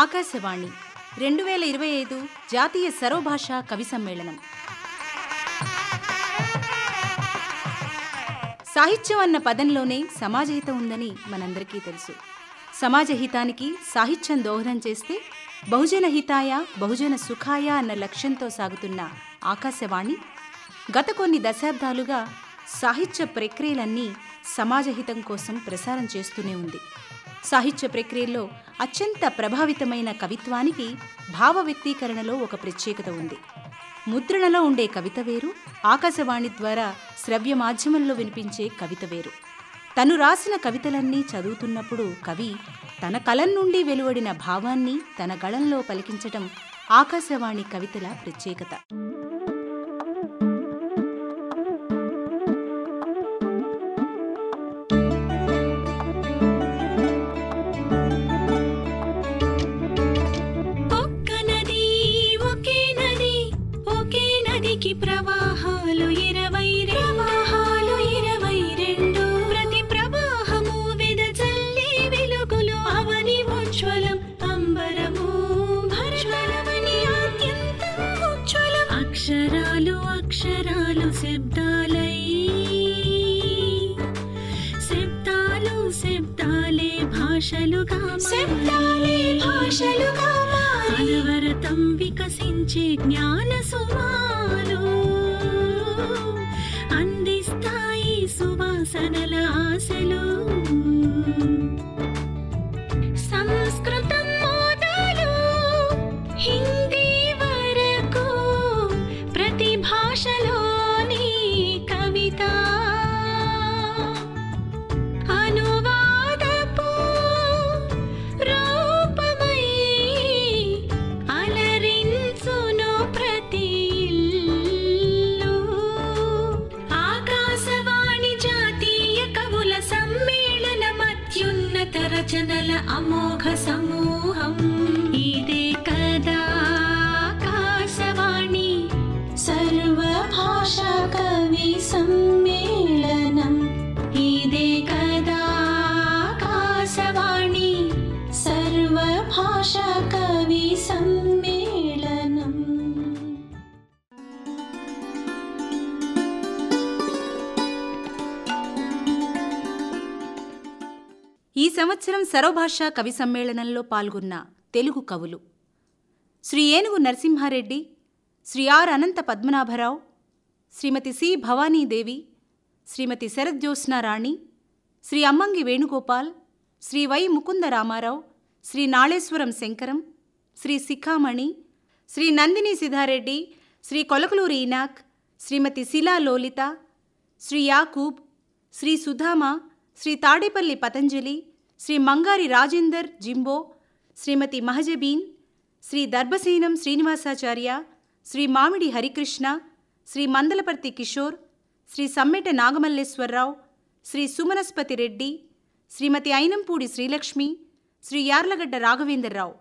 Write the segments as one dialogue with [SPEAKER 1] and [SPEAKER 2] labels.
[SPEAKER 1] ఆకాశవాణి 2025 జాతీయ సర్వభాషా కవి సమ్మేళనం. సాహిత్యం అన్న పదంలోనే సమాజహితం ఉందని మనందరికీ తెలుసు. సమాజహితానికి సాహిత్యం దోహదం చేస్తే బహుజన హితాయ బహుజన సుఖాయ అన్న లక్ష్యంతో సాగుతున్న ఆకాశవాణి గత కొన్ని దశాబ్దాలుగా సాహిత్య ప్రక్రియలన్నీ సమాజహితం కోసం ప్రసారం చేస్తూనే ఉంది. సాహిత్య ప్రక్రియల్లో అత్యంత ప్రభావితమైన కవిత్వానికి భావ వ్యక్తీకరణలో ఒక ప్రత్యేకత ఉంది. ముద్రణలో ఉండే కవిత వేరు, ఆకాశవాణి ద్వారా శ్రవ్య మాధ్యమంలో వినిపించే కవిత వేరు. తను రాసిన కవితలన్నీ చదువుతున్నప్పుడు కవి తన కలం నుండి వెలువడిన భావాన్ని తన గళంలో పలికించటం ఆకాశవాణి కవితల ప్రత్యేకత.
[SPEAKER 2] ప్రవాహాలు 20 ప్రతి ప్రవాహము వెదజల్లే వెలుగులు అవని ఉజ్వలం అంబరము భరవని అత్యంతం ఉజ్వలం. అక్షరాలు అక్షరాలు శబ్దాలై శబ్దాలు శబ్దాలే భాషలుగా అనవరతం వికసించే జ్ఞాన సుమాలు అందిస్తాయి సువాసనల ఆశలు. సంస్కృతం మొదలు హిందీ వరకు ప్రతి భాషలోని కవిత అనువాదపు రూపమై అలరించును ప్రతి ఇల్లు. ఆకాశవాణి జాతీయ కవుల సమ్మేళనం అత్యున్నత రచనల అమోఘ సమూహం. ఇదే కదా ఆకాశవాణి సర్వభాషా కవి సమ్మేళనం. ఇదే కదా ఆకాశవాణి సర్వభాషా కవి సమ్మేళనం.
[SPEAKER 1] ఈ సంవత్సరం సర్వభాషా కవి సమ్మేళనంలో పాల్గొన్న తెలుగు కవులు Shri Enugu Narasimha Reddy, Shri R Anantha Padmanabha Rao, Shrimati C Bhavani Devi, Shrimati Sarajyotsna Rani, Shri Ammangi Venugopal, Shri Y Mukunda Rama Rao, Shri Naleshwaram Shankaram, Shri Sikhamani, Shri Nandini Siddha Reddy, Shri Kolakaluri Enoch, Shrimati Shila Lolitha, Shri Yakub, Shri Sudama, Shri Tadepalli Patanjali, Shri మంగారి Rajender జింబో, శ్రీమతి మహజబీన్, శ్రీ దర్భసేనం శ్రీనివాసాచార్య, శ్రీ మామిడి హరికృష్ణ, శ్రీ మందలపర్తి కిషోర్, శ్రీ సమ్మెట నాగమల్లేశ్వరరావు, శ్రీ సుమనస్పతి రెడ్డి, శ్రీమతి అయినంపూడి శ్రీలక్ష్మి, శ్రీ యార్లగడ్డ రాఘవేంద్రరావు.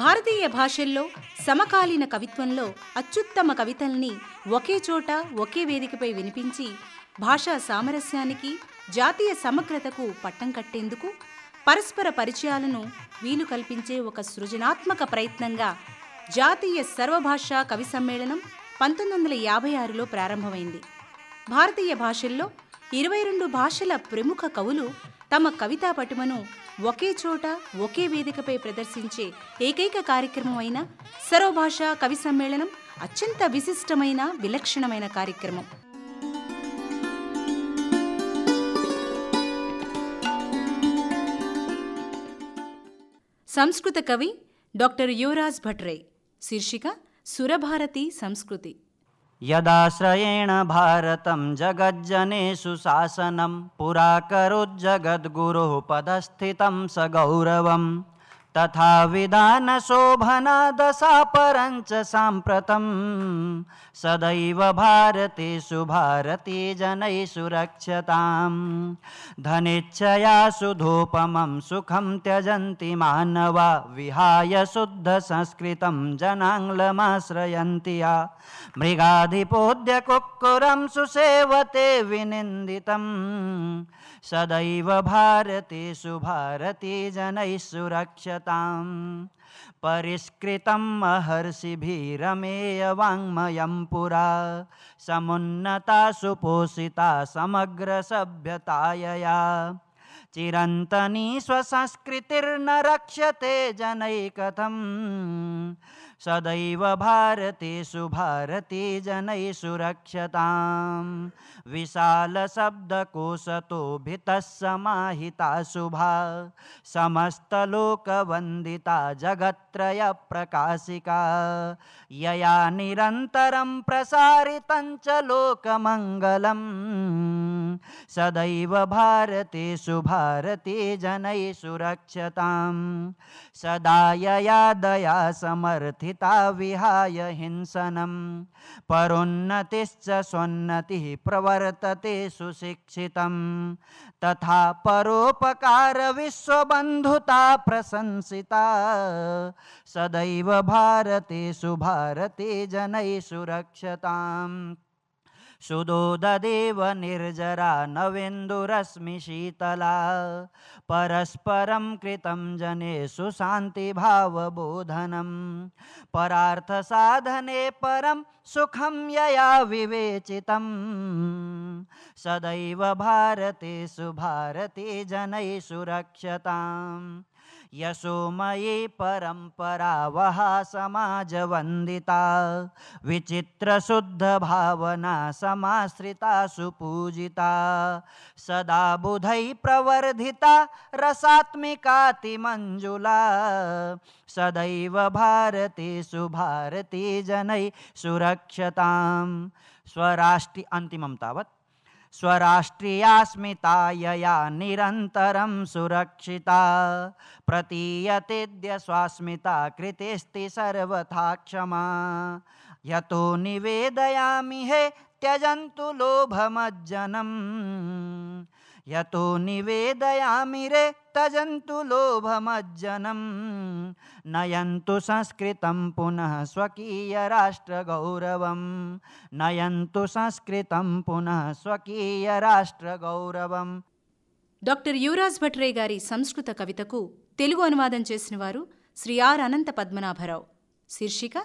[SPEAKER 1] భారతీయ భాషల్లో సమకాలీన కవిత్వంలో అత్యుత్తమ కవితల్ని ఒకే చోట ఒకే వేదికపై వినిపించి భాషా సామరస్యానికి, జాతీయ సమగ్రతకు పట్టం కట్టేందుకు పరస్పర పరిచయాలను వీలు కల్పించే ఒక సృజనాత్మక ప్రయత్నంగా జాతీయ సర్వభాషా కవి సమ్మేళనం 1956లో ప్రారంభమైంది. భారతీయ భాషల్లో 22 భాషల ప్రముఖ కవులు తమ కవితా పటిమను ఒకే చోట ఒకే వేదికపై ప్రదర్శించే ఏకైక కార్యక్రమం అయిన సర్వభాషా కవి సమ్మేళనం అత్యంత విశిష్టమైన, విలక్షణమైన కార్యక్రమం. సంస్కృత కవి డాక్టర్ యువరాజ్ భట్రే. శీర్షిక సురభారతి సంస్కృతి.
[SPEAKER 3] యదాశ్రయేణ భారతం జగజ్జనేషు శాసనం పురాకరోజ్జగద్గురుః పదస్థితం స గౌరవం तथा विधानशोभनादशापरञ्च साम्प्रतं सदैव भारतेषु भारतीजनैषु रक्षताम्। धनेच्छया सुधोपमं सुखं त्यजन्ति मानवा विहाय शुद्धसंस्कृतं जनाङ्ग्लमाश्रयन्ति या। मृगाधिपोद्य कुक्कुरं सुसेवते विनिन्दितं सदैव भारतेषु भारतीजनैषु रक्षताम्। परिष्कृतं महर्षिभिरमेय वाङ्मयं पुरा समुन्नता सुपोषिता समग्रसभ्यतायया। चिरन्तनी स्वसंस्कृतिर्न रक्ष्यते जनैकथम् सदैव भारतेषु भारतीजनैषु रक्षताम्। विशालशब्दकोशतो भितः समाहिता शुभा समस्तलोकवन्दिता जगत्त्रयप्रकाशिका यया निरन्तरं प्रसारितं च लोकमङ्गलं सदैव भारतेषु भारतीजनैषु रक्षताम्। सदा यया दया समर्थिता विहाय हिंसनं परोन्नतिश्च स्वोन्नतिः प्रवर्तते सुशिक्षितं तथा परोपकार विश्वबन्धुता प्रशंसिता सदैव भारतेषु भारतीजनैषु रक्षताम्। सुदोदेव निर्जरा नवेन्दुरश्मिशीतला परस्परं कृतं जनेषु शान्तिभावबोधनं परार्थसाधने परं सुखं यया विवेचितं सदैव भारतेषु भारतीजनैषु रक्षताम्। यशोमयी परंपरा वहा समाजवंदिता विचित्रशुद्धभावना समाश्रिता सुपूजिता सदा बुधै प्रवर्धिता रसात्मिकातिमञ्जुला सदैव भारतेषु भारतीजनैषु रक्षताम्। स्वराष्ट्रि अंतिमं तावत् स्वराष्ट्रियास्मितायया निरन्तरं सुरक्षिता प्रतीयतेऽद्य स्वास्मिता कृतेस्ति सर्वथा क्षमा यतो निवेदयामि हे त्यजन्तु लोभमज्जनम् यतो निवेदयामि रे त्यजन्तु लोभमज्जनम् नयन्तु संस्कृतं पुनः स्वकीयराष्ट्रगौरवं नयन्तु संस्कृतं पुनः स्वकीयराष्ट्रगौरवं।
[SPEAKER 1] డాక్టర్ యువరాజ్ భట్రే గారి సంస్కృత కవితకు తెలుగు అనువాదం చేసినవారు శ్రీ ఆర్ అనంత పద్మనాభరావు. శీర్షిక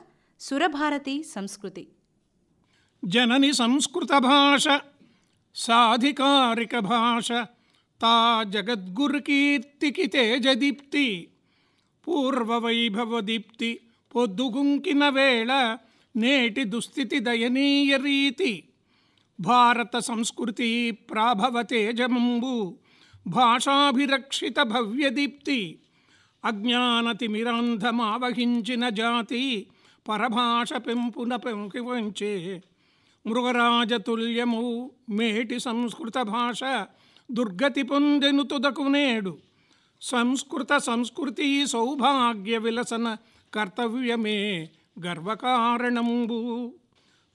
[SPEAKER 1] సురభారతి సంస్కృతి.
[SPEAKER 4] జనని సంస్కృత భాష సాధికారిక భాష తా జగద్గురుకీర్తికి తేజదీప్తి పూర్వవైభవ దీప్తి పొద్దుగుంకిన వేళ నేటి దుస్థితి దయనీయ రీతి భారత సంస్కృతి ప్రాభవ తేజమంబు భాషాభిరక్షిత భవ్యదీప్తి అజ్ఞానతిమిరాంధమావహించిన జాతి పరభాష పెంపున పెంకివంచే మృగరాజతుల్యము మేటి సంస్కృత భాష దుర్గతి పొందెను తుదకు నేడు సంస్కృత సంస్కృతి సౌభాగ్య విలసన కర్తవ్యమే గర్వకారణంబు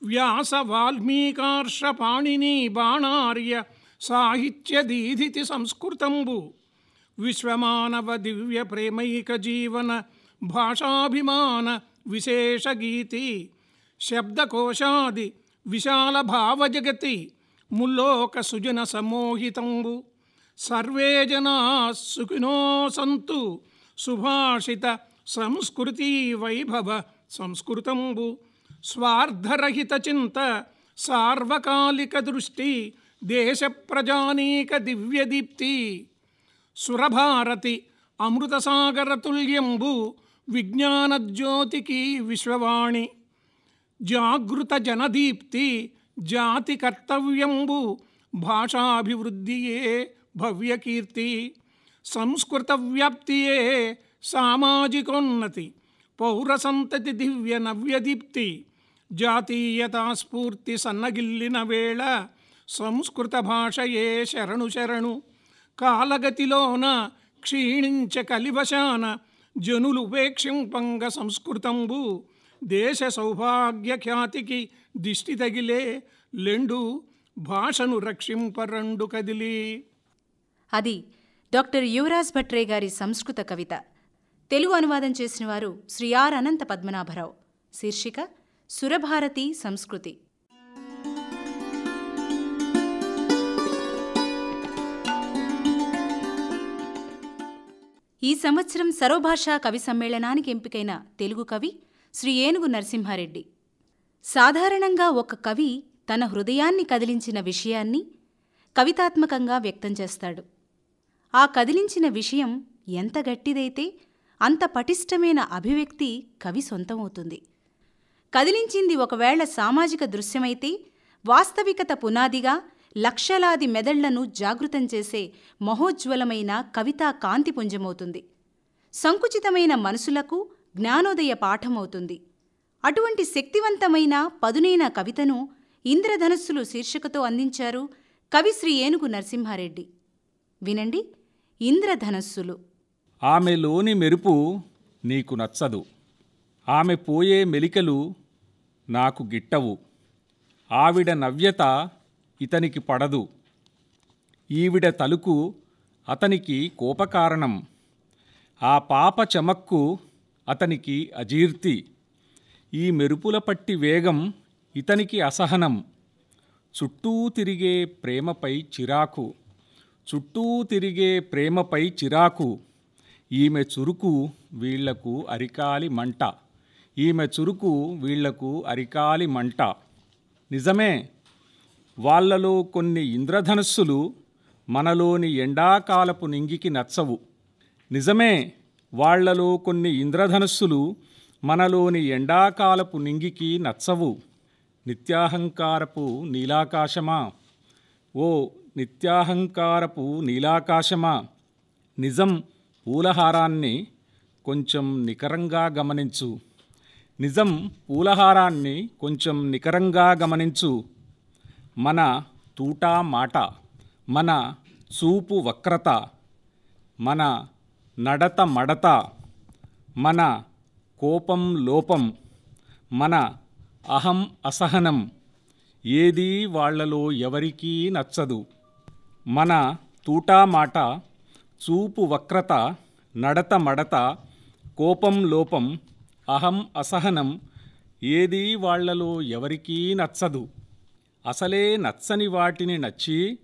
[SPEAKER 4] వ్యాస వాల్మీకార్ష పాణిని బాణార్య సాహిత్య దీధితి సంస్కృతంబు విశ్వమానవ దివ్య ప్రేమైక జీవన భాషాభిమాన విశేష గీతి శబ్దకోశాది విశాల భావజగతి ముల్లోక సుజన సమోహితంబు సర్వే జనా సుఖినో సంతు సుభాషిత సంస్కృతి వైభవ సంస్కృతంబు స్వార్థరహిత చింత సార్వకాలిక దృష్టి దేశ ప్రజానీక దివ్యదీప్తి సురభారతి అమృతసాగరతుల్యంబు విజ్ఞానజ్యోతికి విశ్వవాణి జాగృత జనదీప్తి జాతి కర్తవ్యంబు భాషాభివృద్ధియే భవ్యకీర్తి సంస్కృత వ్యాప్తియే సామాజికోన్నతి పౌరసంతతి దివ్య నవ్యదీప్తి జాతీయతా స్ఫూర్తి సన్నగిల్లిన వేళ సంస్కృత భాషయే శరణు శరణు కాలగతిలోన క్షీణించ కలివశాన జనులు ఉపేక్షింపంగ సంస్కృతంబు దేశ సౌభాగ్య ఖ్యాతికి దిష్టి తగిలే లెండు భాషను రక్షింపరండు కదిలి.
[SPEAKER 1] అది డాక్టర్ యువరాజ్ భట్రే గారి సంస్కృత కవిత. తెలుగు అనువాదం చేసిన వారు శ్రీ ఆర్ అనంత పద్మనాభరావు. శీర్షిక సురభారతి సంస్కృతి. ఈ సంవత్సరం సర్వభాషా కవి సమ్మేళనానికి ఎంపికైన తెలుగు కవి శ్రీ ఏనుగు నరసింహారెడ్డి. సాధారణంగా ఒక కవి తన హృదయాన్ని కదిలించిన విషయాన్ని కవితాత్మకంగా వ్యక్తం చేస్తాడు. ఆ కదిలించిన విషయం ఎంత గట్టిదైతే అంత పటిష్టమైన అభివ్యక్తి కవి సొంతమవుతుంది. కదిలించింది ఒకవేళ సామాజిక దృశ్యమైతే వాస్తవికత పునాదిగా లక్షలాది మెదళ్లను జాగృతం చేసే మహోజ్వలమైన కవితా కాంతిపుంజమవుతుంది. సంకుచితమైన మనసులకు జ్ఞానోదయ పాఠమవుతుంది. అటువంటి శక్తివంతమైన పదునైన కవితను ఇంద్రధనస్సులు శీర్షికతో అందించారు కవి శ్రీ ఏనుగు నరసింహారెడ్డి. వినండి, ఇంద్రధనస్సులు.
[SPEAKER 5] ఆమెలోని మెరుపు నీకు నచ్చదు, ఆమె పోయే మెలికలు నాకు గిట్టవు, ఆవిడ నవ్యత ఇతనికి పడదు, ఈవిడ తలుకు అతనికి కోపకారణం, ఆ పాప చమక్కు అతనికి అజీర్తి, ఈ మెరుపుల పట్టి వేగం ఇతనికి అసహనం, చుట్టూ తిరిగే ప్రేమపై చిరాకు, చుట్టూ తిరిగే ప్రేమపై చిరాకు, ఈమె చురుకు వీళ్లకు అరికాలి మంట, ఈమె చురుకు వీళ్లకు అరికాలి మంట. నిజమే, వాళ్లలో కొన్ని ఇంద్రధనుస్సులు మనలోని ఎండాకాలపు నింగికి నచ్చవు. నిజమే, వాళ్లలో కొన్ని ఇంద్రధనుస్సులు మనలోని ఎండాకాలపు నింగికి నచ్చవు. నిత్యాహంకారపు నీలాకాశమా, ఓ నిత్యాహంకారపు నీలాకాశమా, నిజం పూలహారాన్ని కొంచెం నికరంగా గమనించు, నిజం పూలహారాన్ని కొంచెం నికరంగా గమనించు. మన తూటా మాట, మన చూపు వక్రత, మన నడత మడత, మన కోపం లోపం, మన అహం అసహనం ఏదీ వాళ్లలో ఎవరికీ నచ్చదు. మన తూటా మాట, చూపు వక్రత, నడత మడత, కోపం లోపం, అహం అసహనం ఏదీ వాళ్లలో ఎవరికీ నచ్చదు. అసలే నచ్చని వాటిని నచ్చి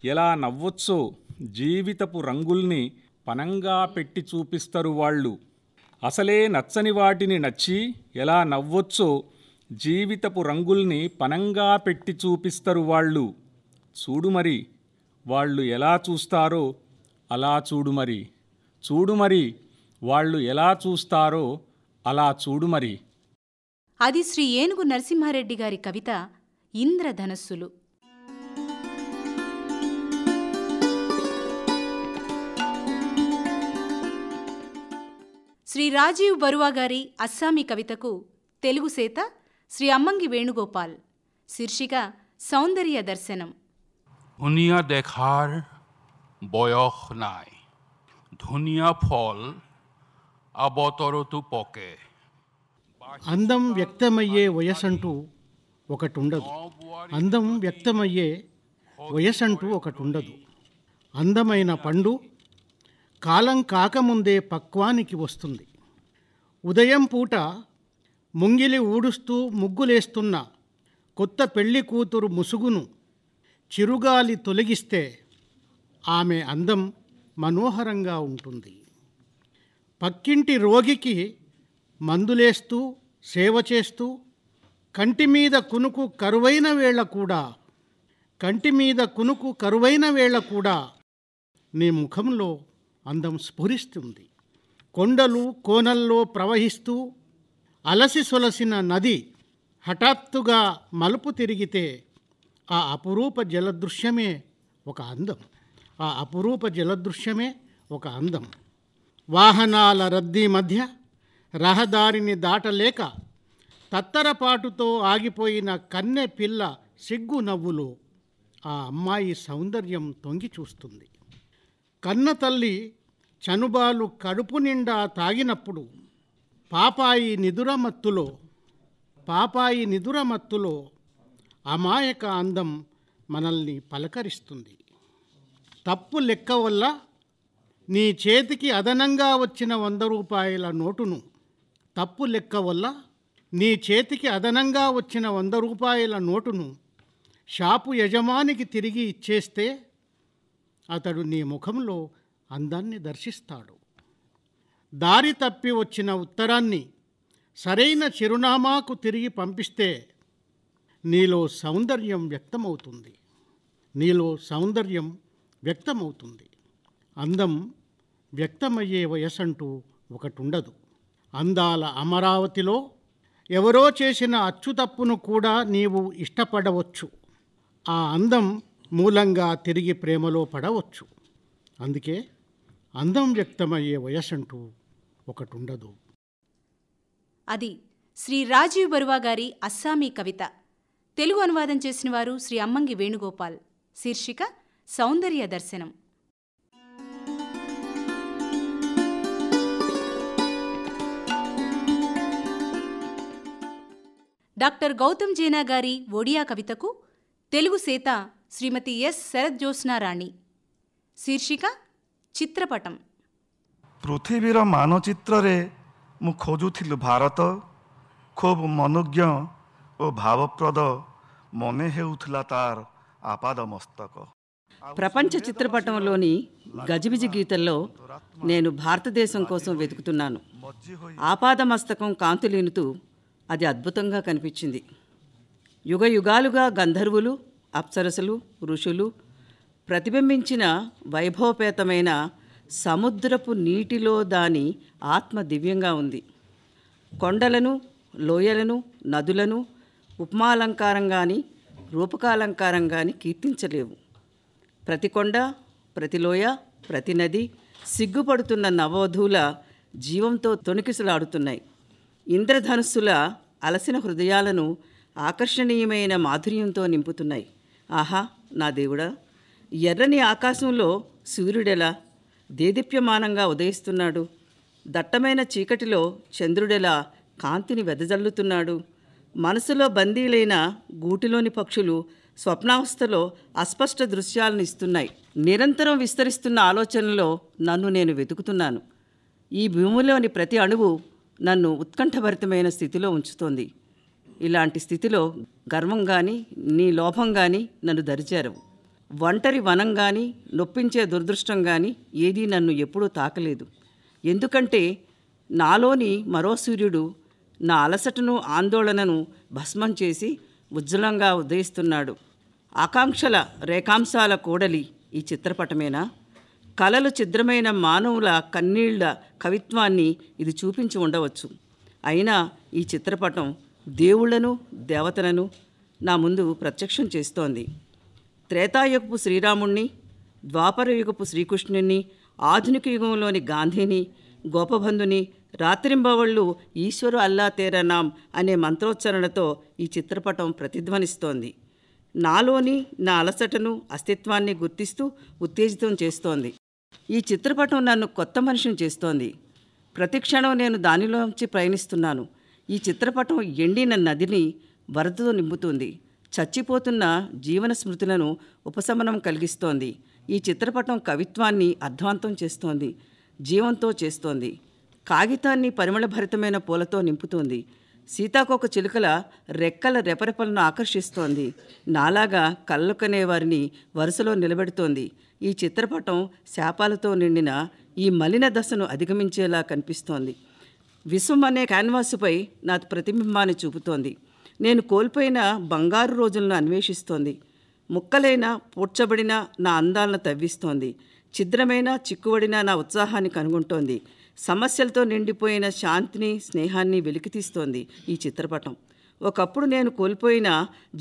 [SPEAKER 5] ఎలా నవ్వొచ్చో జీవితపు రంగుల్ని పనంగా పెట్టి చూపిస్తారు వాళ్ళు. అసలే నచ్చని వాటిని నచ్చి ఎలా నవ్వొచ్చో జీవితపు రంగుల్ని పనంగా పెట్టి చూపిస్తారు వాళ్ళు. చూడు మరి వాళ్ళు ఎలా చూస్తారో అలా చూడు మరి, చూడు మరి వాళ్ళు ఎలా చూస్తారో అలా చూడు మరి.
[SPEAKER 1] అది శ్రీ ఏనుగు నరసింహారెడ్డి గారి కవిత ఇంద్రధనస్సులు. శ్రీ రాజీవ్ బరువా గారి అస్సామీ కవితకు తెలుగు సేత శ్రీ అమ్మంగి వేణుగోపాల్. శీర్షిక సౌందర్య దర్శనం.
[SPEAKER 6] ধুনীয়া দেখাৰ বয়স নাই, ধুনীয়া ফল అబతరతు పోకే.
[SPEAKER 7] అందం వ్యక్తమయ్యే వయసంటూ ఒకటుండదు, అందం వ్యక్తమయ్యే వయసంటూ ఒకటుండదు. అందమైన పండు కాలం కాకముందే పక్వానికి వస్తుంది. ఉదయం పూట ముంగిలి ఊడుస్తూ ముగ్గులేస్తున్న కొత్త పెళ్లి కూతురు ముసుగును చిరుగాలి తొలగిస్తే ఆమె అందం మనోహరంగా ఉంటుంది. పక్కింటి రోగికి మందులేస్తూ సేవ చేస్తూ కంటిమీద కునుకు కరువైన వేళ కూడా నీ ముఖంలో అందం స్ఫురిస్తుంది. కొండలు కోనల్లో ప్రవహిస్తూ అలసి సొలసిన నది హఠాత్తుగా మలుపు తిరిగితే ఆ అపురూప జలదృశ్యమే ఒక అందం. వాహనాల రద్దీ మధ్య రహదారిని దాటలేక తత్తరపాటుతో ఆగిపోయిన కన్నె పిల్ల సిగ్గు నవ్వులో ఆ అమ్మాయి సౌందర్యం తొంగి చూస్తుంది. కన్న తల్లి చనుబాలు కడుపు నిండా తాగినప్పుడు పాపాయి నిదురమత్తులో అమాయక అందం మనల్ని పలకరిస్తుంది. తప్పు లెక్క వల్ల నీ చేతికి అదనంగా వచ్చిన 100 రూపాయల నోటును షాపు యజమానికి తిరిగి ఇచ్చేస్తే అతడు నీ ముఖంలో అందాన్ని దర్శిస్తాడు. దారి తప్పి వచ్చిన ఉత్తరాన్ని సరైన చిరునామాకు తిరిగి పంపిస్తే నీలో సౌందర్యం వ్యక్తమవుతుంది. అందం వ్యక్తమయ్యే వయసంటూ ఒకటుండదు. అందాల అమరావతిలో ఎవరో చేసిన అచ్చుతప్పును కూడా నీవు ఇష్టపడవచ్చు. ఆ అందం మూలంగా తిరిగి ప్రేమలో పడవచ్చు. అందుకే అందం వ్యక్తమయ్యే వయసంటూ ఒకటుండదు.
[SPEAKER 1] అది శ్రీ రాజీవ్ బరువా గారి అస్సామీ కవిత. తెలుగు అనువాదం చేసిన వారు శ్రీ అమ్మంగి వేణుగోపాల్. శీర్షిక సౌందర్య దర్శనం. డాక్టర్ గౌతమ్ జేనా గారి ఒడియా కవితకు తెలుగు సేత శ్రీమతి ఎస్ శరజ్యోత్స్నారాణి. శీర్షిక చిత్రపటం.
[SPEAKER 8] ପୃଥିବୀର ମାନଚିତ୍ରରେ ମୁଁ ଖୋଜୁଥିଲି ଭାରତ, ଖୁବ୍ ମନୋଜ୍ଞ ଓ ଭାବପ୍ରଦ ମନେ ହେଉଥିଲା ତାର ଆପାଦ ମସ୍ତକ.
[SPEAKER 9] ప్రపంచ చిత్రపటంలోని గజిబిజి గీతల్లో నేను భారతదేశం కోసం వెతుకుతున్నాను. ఆపాదమస్తకం కాంతులీనుతూ అది అద్భుతంగా కనిపించింది. యుగ యుగాలుగా గంధర్వులు, అప్సరసలు, ఋషులు ప్రతిబింబించిన వైభవపేతమైన సముద్రపు నీటిలో దాని ఆత్మ దివ్యంగా ఉంది. కొండలను, లోయలను, నదులను ఉపమాలంకారం కానీ రూపకాలంకారం కానీ కీర్తించలేవు. ప్రతి కొండ, ప్రతి లోయ, ప్రతి నది సిగ్గుపడుతున్న నవవధువుల జీవంతో తొణికిసలాడుతున్నాయి. ఇంద్రధనుస్సుల అలసిన హృదయాలను ఆకర్షణీయమైన మాధుర్యంతో నింపుతున్నాయి. ఆహా నా దేవుడా, ఎర్రని ఆకాశంలో సూర్యుడెలా దేదీప్యమానంగా ఉదయిస్తున్నాడు. దట్టమైన చీకటిలో చంద్రుడెలా కాంతిని వెదజల్లుతున్నాడు. మనసులో బందీలైన గూటిలోని పక్షులు స్వప్నావస్థలో అస్పష్ట దృశ్యాలను ఇస్తున్నాయి. నిరంతరం విస్తరిస్తున్న ఆలోచనలో నన్ను నేను వెతుకుతున్నాను. ఈ భూమిలోని ప్రతి అణువు నన్ను ఉత్కంఠభరితమైన స్థితిలో ఉంచుతోంది. ఇలాంటి స్థితిలో గర్వం కానీ నీ లోభం కానీ నన్ను దరిచేరవు. ఒంటరి వనం కానీ నొప్పించే దురదృష్టం కానీ ఏదీ నన్ను ఎప్పుడూ తాకలేదు. ఎందుకంటే నాలోని మరో సూర్యుడు నా అలసటను, ఆందోళనను భస్మం చేసి ఉజ్వలంగా ఉదయిస్తున్నాడు. ఆకాంక్షల రేఖాంశాల కూడలి ఈ చిత్రపటమేనా? కలలు ఛిద్రమైన మానవుల కన్నీళ్ల కవిత్వాన్ని ఇది చూపించి ఉండవచ్చు. అయినా ఈ చిత్రపటం దేవుళ్లను, దేవతలను నా ముందు ప్రత్యక్షం చేస్తోంది. త్రేతాయుగపు శ్రీరాముణ్ణి, ద్వాపరయుగపు శ్రీకృష్ణుణ్ణి, ఆధునిక యుగంలోని గాంధీని, గోపబంధుని, రాత్రింబవళ్ళు ఈశ్వరు అల్లా తేరా నామ్ అనే మంత్రోచ్చరణతో ఈ చిత్రపటం ప్రతిధ్వనిస్తోంది. నాలోని నా అలసటను, అస్తిత్వాన్ని గుర్తిస్తూ ఉత్తేజితం చేస్తోంది. ఈ చిత్రపటం నన్ను కొత్త మనిషిని చేస్తోంది. ప్రతిక్షణం నేను దానిలోంచి ప్రయాణిస్తున్నాను. ఈ చిత్రపటం ఎండిన నదిని వరదతో నింపుతుంది. చచ్చిపోతున్న జీవన స్మృతులను ఉపశమనం కలిగిస్తోంది. ఈ చిత్రపటం కవిత్వాన్ని అర్థవంతం చేస్తోంది, జీవంతో చేస్తోంది. కాగితాన్ని పరిమళభరితమైన పూలతో నింపుతోంది. సీతాకోక చిలుకల రెక్కల రెపరెపలను ఆకర్షిస్తోంది. నాలాగా కళ్ళకనే వారిని వరుసలో నిలబెడుతోంది. ఈ చిత్రపటం శాపాలతో నిండిన ఈ మలిన దశను అధిగమించేలా కనిపిస్తోంది. విశ్వం అనే క్యాన్వాసుపై నా ప్రతిబింబాన్ని చూపుతోంది. నేను కోల్పోయిన బంగారు రోజులను అన్వేషిస్తోంది. ముక్కలైన పూడ్చబడిన నా అందాలను తవ్విస్తోంది. ఛిద్రమైన చిక్కుబడిన నా ఉత్సాహాన్ని కనుగొంటోంది. సమస్యలతో నిండిపోయిన శాంతిని, స్నేహాన్ని వెలికితీస్తోంది ఈ చిత్రపటం. ఒకప్పుడు నేను కోల్పోయిన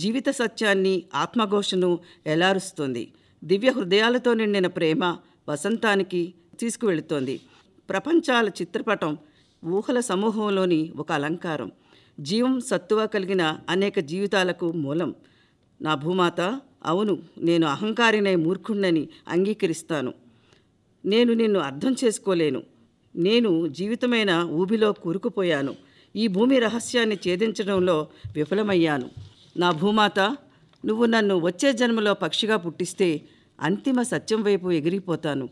[SPEAKER 9] జీవిత సత్యాన్ని, ఆత్మఘోషను ఎలారుస్తోంది. దివ్య హృదయాలతో నిండిన ప్రేమ వసంతానికి తీసుకువెళుతోంది. ప్రపంచాల చిత్రపటం ఊహల సమూహంలోని ఒక అలంకారం. జీవం, సత్తువ కలిగిన అనేక జీవితాలకు మూలం. నా భూమాత, అవును, నేను అహంకారినై మూర్ఖుణ్ణని అంగీకరిస్తాను. నేను నిన్ను అర్థం చేసుకోలేను. నేను జీవితమైన ఊబిలో కూరుకుపోయాను. ఈ భూమి రహస్యాన్ని ఛేదించడంలో విఫలమయ్యాను. నా భూమాత, నువ్వు నన్ను వచ్చే జన్మలో పక్షిగా పుట్టిస్తే అంతిమ సత్యం వైపు ఎగిరిపోతాను.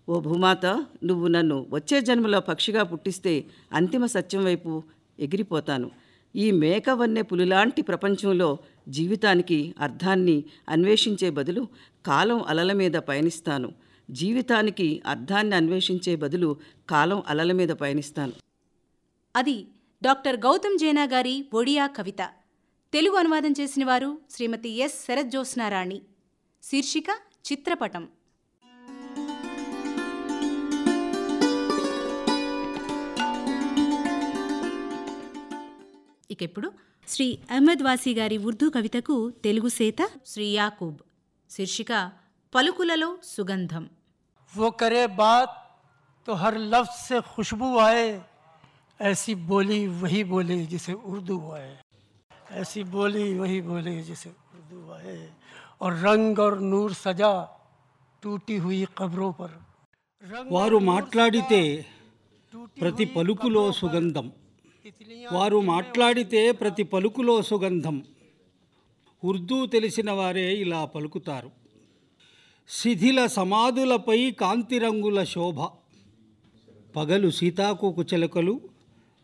[SPEAKER 9] ఓ భూమాత, నువ్వు నన్ను వచ్చే జన్మలో పక్షిగా పుట్టిస్తే అంతిమ సత్యం వైపు ఎగిరిపోతాను. ఈ మేకవన్నె పులిలాంటి ప్రపంచంలో జీవితానికి అర్థాన్ని అన్వేషించే బదులు కాలం అలల మీద పయనిస్తాను. జీవితానికి అర్థాన్ని అన్వేషించే బదులు కాలం అలల మీద పయనిస్తాను.
[SPEAKER 1] అది డాక్టర్ గౌతమ్ జేనా గారి ఒడియా కవిత. తెలుగు అనువాదం చేసిన వారు శ్రీమతి ఎస్ శరజ్జోత్స్నారాణి. శీర్షిక చిత్రపటం. ఇకెప్పుడు శ్రీ అహ్మద్ వాసీ గారి ఉర్దూ కవితకు తెలుగు సేత శ్రీ యాకూబ్. శీర్షిక పలుకులలో సుగంధం.
[SPEAKER 10] वो करे बात तो हर लफ्ज़ से खुशबू आए, ऐसी बोली वही बोले जिसे उर्दू आए, ऐसी बोली वही बोले जिसे उर्दू आए, और रंग और नूर सजा टूटी हुई कब्रों पर.
[SPEAKER 7] వారు మాట్లాడితే ప్రతి పలుకులో సుగంధం. వారు మాట్లాడితే ప్రతి పలుకులో సుగంధం. ఉర్దూ తెలిసిన వారే ఇలా పలుకుతారు. శిథిల సమాధులపై కాంతి రంగుల శోభ. పగలు సీతాకోకు చిలకలు,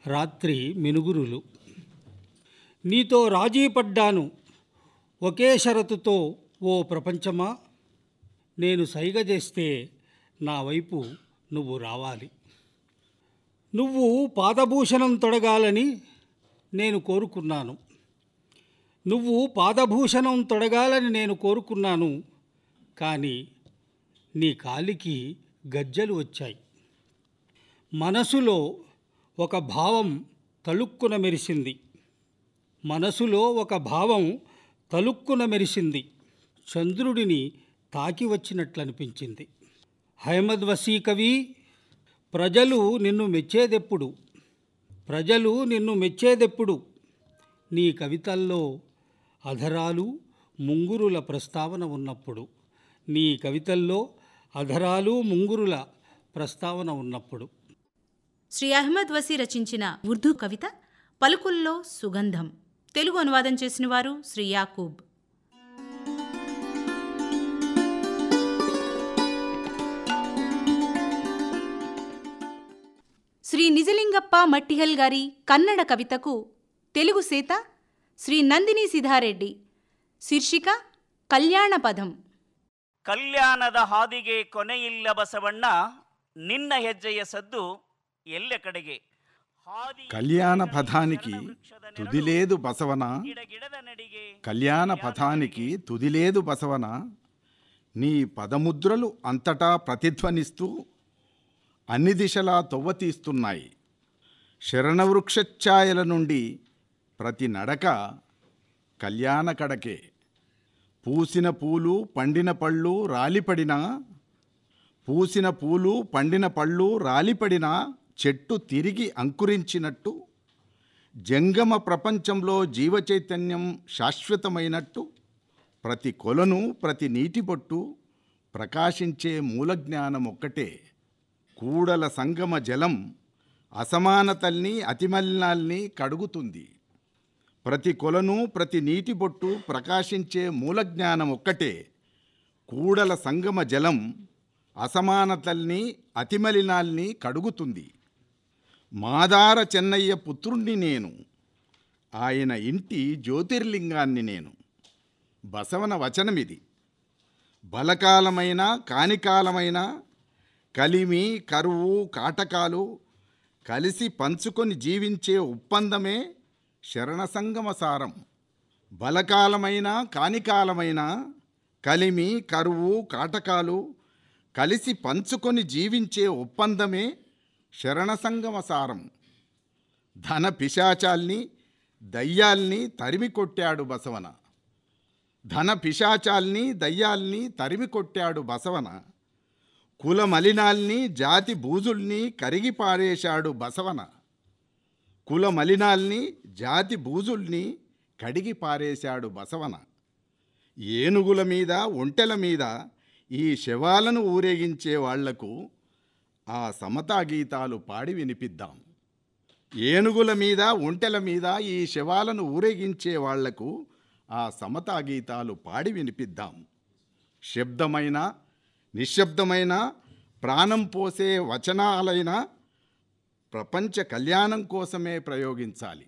[SPEAKER 7] రాత్రి మినుగురులు. నీతో రాజీ పడ్డాను ఒకే షరతుతో ఓ ప్రపంచమా. నేను సైగ చేస్తే నా వైపు నువ్వు రావాలి. నువ్వు పాదభూషణం తొడగాలని నేను కోరుకున్నాను. నువ్వు పాదభూషణం తొడగాలని నేను కోరుకున్నాను. కానీ నీ కాలికి గజ్జలు వచ్చాయి. మనసులో ఒక భావం తలుక్కున మెరిసింది. మనసులో ఒక భావం తలుక్కున మెరిసింది. చంద్రుడిని తాకి వచ్చినట్లనిపించింది. అహ్మద్ వసీ కవి, ప్రజలు నిన్ను మెచ్చేదెప్పుడు? ప్రజలు నిన్ను మెచ్చేదెప్పుడు? నీ కవితల్లో అధరాలు ముంగురుల ప్రస్తావన ఉన్నప్పుడు. నీ కవితల్లో అధరాలు ముంగురుల ప్రస్తావన ఉన్నప్పుడు.
[SPEAKER 1] శ్రీ అహ్మద్ వసీ రచించిన ఉర్దూ కవిత పలుకుల్లో సుగంధం. తెలుగు అనువాదం చేసిన వారు శ్రీ యాకూబ్. శ్రీ నిజలింగప్ప మట్టిహల్ గారి కన్నడ కవితకు తెలుగు సేత శ్రీ నందిని సిద్ధారెడ్డి. శీర్షిక కళ్యాణ పదం.
[SPEAKER 11] ಕಲ್ಯಾಣದ ಹಾದಿಗೆ ಕೊನೆಯಿಲ್ಲ ಬಸವಣ್ಣ, ನಿನ್ನ ಹೆಜ್ಜೆಯ ಸದ್ದು ಎಲ್ಲೆಕಡೆಗೆ.
[SPEAKER 12] కళ్యాణ పథానికి తుదిలేదు బసవన, కళ్యాణ పథానికి తుదిలేదు బసవన. నీ పదముద్రలు అంతటా ప్రతిధ్వనిస్తూ అన్ని దిశలా తొవ్వతీస్తున్నాయి. శరణవృక్షఛాయల నుండి ప్రతి నడక కళ్యాణ కడకే. పూసిన పూలు పండిన పళ్ళు రాలిపడినా, పూసిన పూలు పండిన పళ్ళు రాలిపడినా చెట్టు తిరిగి అంకురించినట్టు, జంగమ ప్రపంచంలో జీవచైతన్యం శాశ్వతమైనట్టు, ప్రతి కొలను ప్రతి నీటిబొట్టు ప్రకాశించే మూలజ్ఞానం ఒక్కటే. కూడల సంగమ జలం అసమానతల్ని అతిమలినాల్ని కడుగుతుంది. ప్రతి కొలను ప్రతి నీటిబొట్టు ప్రకాశించే మూలజ్ఞానం ఒక్కటే. కూడల సంగమ జలం అసమానతల్ని అతిమలినాల్ని కడుగుతుంది. మాదార చెన్నయ్య పుత్రుణ్ణి నేను, ఆయన ఇంటి జ్యోతిర్లింగాన్ని నేను. బసవన వచనమిది. బలకాలమైన కానికాలమైన కలిమి కరువు కాటకాలు కలిసి పంచుకొని జీవించే ఒప్పందమే శరణ సంగమ సారం. బలకాలమైన కానికాలమైన కలిమి కరువు కాటకాలు కలిసి పంచుకొని జీవించే ఒప్పందమే శరణ సంగమ సారం. ధన పిశాచాల్ని దయ్యాల్ని తరిమి కొట్టాడు బసవన. ధన పిశాచాల్ని దయ్యాల్ని తరిమి కొట్టాడు బసవన. కుల మలినాల్ని జాతి బూజుల్ని కరిగి పారేశాడు బసవన. కుల మలినాల్ని జాతి బూజుల్ని కడిగి పారేశాడు బసవన. ఏనుగుల మీద ఒంటెల మీద ఈ శవాలను ఊరేగించే వాళ్లకు ఆ సమతా గీతాలు పాడి వినిపిద్దాం. ఏనుగుల మీద ఒంటెల మీద ఈ శవాలను ఊరేగించే వాళ్లకు ఆ సమతా గీతాలు పాడి వినిపిద్దాం. శబ్దమైన నిశ్శబ్దమైన ప్రాణం పోసే వచనాలైన ప్రపంచ కళ్యాణం కోసమే ప్రయోగించాలి.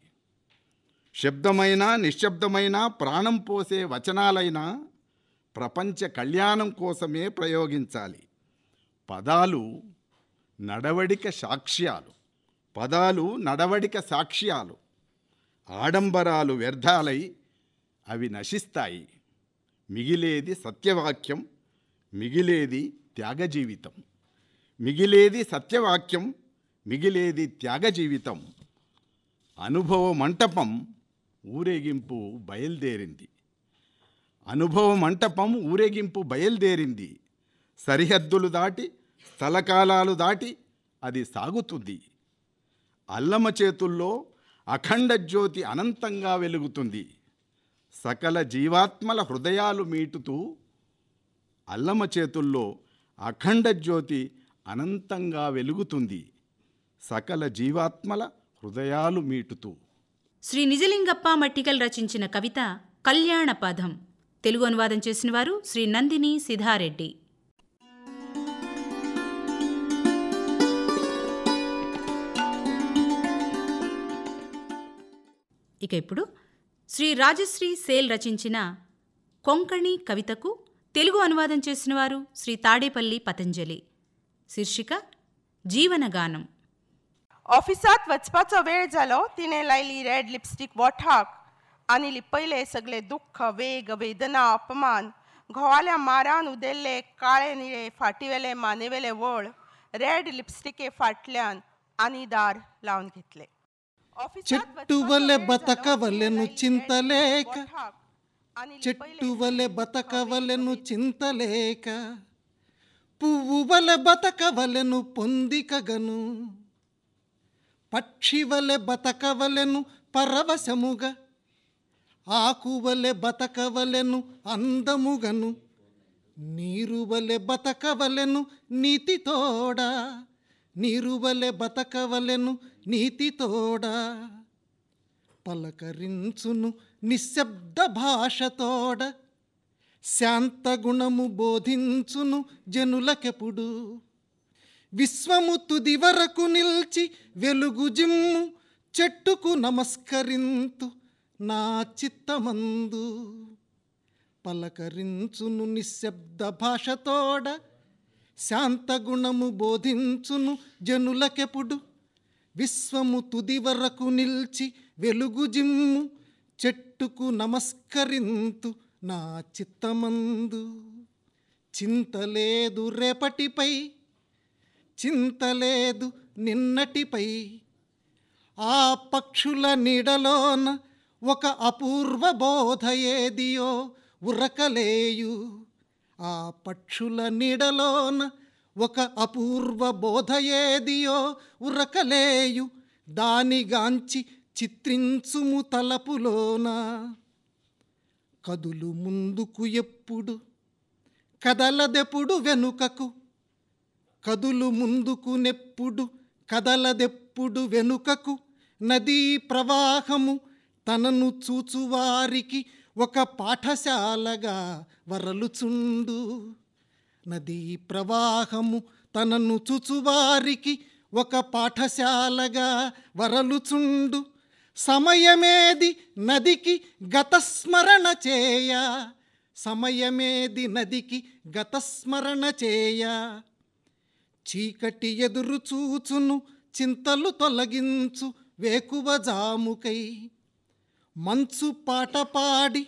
[SPEAKER 12] శబ్దమైన నిశ్శబ్దమైన ప్రాణం పోసే వచనాలైన ప్రపంచ కళ్యాణం కోసమే ప్రయోగించాలి. పదాలు నడవడిక సాక్ష్యాలు, పదాలు నడవడిక సాక్ష్యాలు. ఆడంబరాలు వ్యర్థాలై అవి నశిస్తాయి. మిగిలేది సత్యవాక్యం, మిగిలేది త్యాగ జీవితం. మిగిలేది సత్యవాక్యం, మిగిలేది త్యాగ జీవితం. అనుభవ మంటపం ఊరేగింపు బయలుదేరింది. అనుభవ మంటపం ఊరేగింపు బయలుదేరింది. సరిహద్దులు దాటి స్థలకాలాలు దాటి అది సాగుతుంది. అల్లమ చేతుల్లో అఖండ జ్యోతి అనంతంగా వెలుగుతుంది. సకల జీవాత్మల హృదయాలు మీటుతూ అల్లమ చేతుల్లో అఖండ జ్యోతి అనంతంగా వెలుగుతుంది. సకల జీవాత్మల హృదయాలు మీటుతూ.
[SPEAKER 1] శ్రీ నిజలింగప్ప మట్టికల్ రచించిన కవిత కళ్యాణ పదం. తెలుగు అనువాదం చేసిన వారు శ్రీ నందిని సిద్ధారెడ్డి. ఇక ఇప్పుడు శ్రీ రాజశ్రీ సేల్ రచించిన కొంకణి కవితకు తెలుగు అనువాదం చేసిన వారు శ్రీ తాడేపల్లి పతంజలి. శీర్షిక जीवनगानम.
[SPEAKER 13] ऑफिसात वचपाचो वेळ जालो. तिणें लायली रेड लिपस्टीक वोठाक आनी लिपयले सगळे दुख्ख, वेग, वेदना, अपमान. घोवाल्या मारान उदेल्ले काळे निळे फाटीवेले मानेवेले वळ रेड लिपस्टिके फाटल्यान आनी दार लावन घेतले.
[SPEAKER 10] చెట్టువలె బతకవలెను చింతలేక, చెట్టువలె బతకవలెను చింతలేక, పువ్వువలె బతకవలెను పొందికగను, పక్షివలె బతకవలెను పరవశముగా, ఆకువలె బతకవలెను అందముగను, నీరువలె బతకవలెను నీతితోడా, నీరువలె బతకవలెను నీతితోడా, పలకరించును నిశ్శబ్ద భాషతోడ, శాంతగుణము బోధించును జనులకెప్పుడు, విశ్వము తుది వరకు నిల్చి వెలుగు జిమ్ము, చెట్టుకు నమస్కరింతు నా చిత్తమందు, పలకరించును నిశ్శబ్ద భాషతోడ, శాంతగుణము బోధించును జనులకెప్పుడు, విశ్వము తుది వరకు నిల్చి వెలుగు జిమ్ము, చెట్టుకు నమస్కరింతు నా చిత్తమందు. చింతలేదు రేపటిపై, చింతలేదు నిన్నటిపై, ఆ పక్షుల నీడలోన ఒక అపూర్వ బోధ ఏదియో ఉరకలేయు, ఆ పక్షుల నీడలోన ఒక అపూర్వ బోధ ఏదియో ఉరకలేయు, దానిగాంచి చిత్రించుము తలపులోన. కదులు ముందుకు ఎప్పుడు కదలదెప్పుడు వెనుకకు, కదులు ముందుకు నెప్పుడు కదలదెప్పుడు వెనుకకు, నదీ ప్రవాహము తనను చూచువారికి ఒక పాఠశాలగా వరలుచుండు, నదీ ప్రవాహము తనను చూచువారికి ఒక పాఠశాలగా వరలుచుండు. సమయమేది నదికి గతస్మరణ చేయ, సమయమేది నదికి గతస్మరణ చేయ, చీకటి ఎదురు చూచును చింతలు తొలగించు వేకువ జాముకై, మంచు పాట పాడి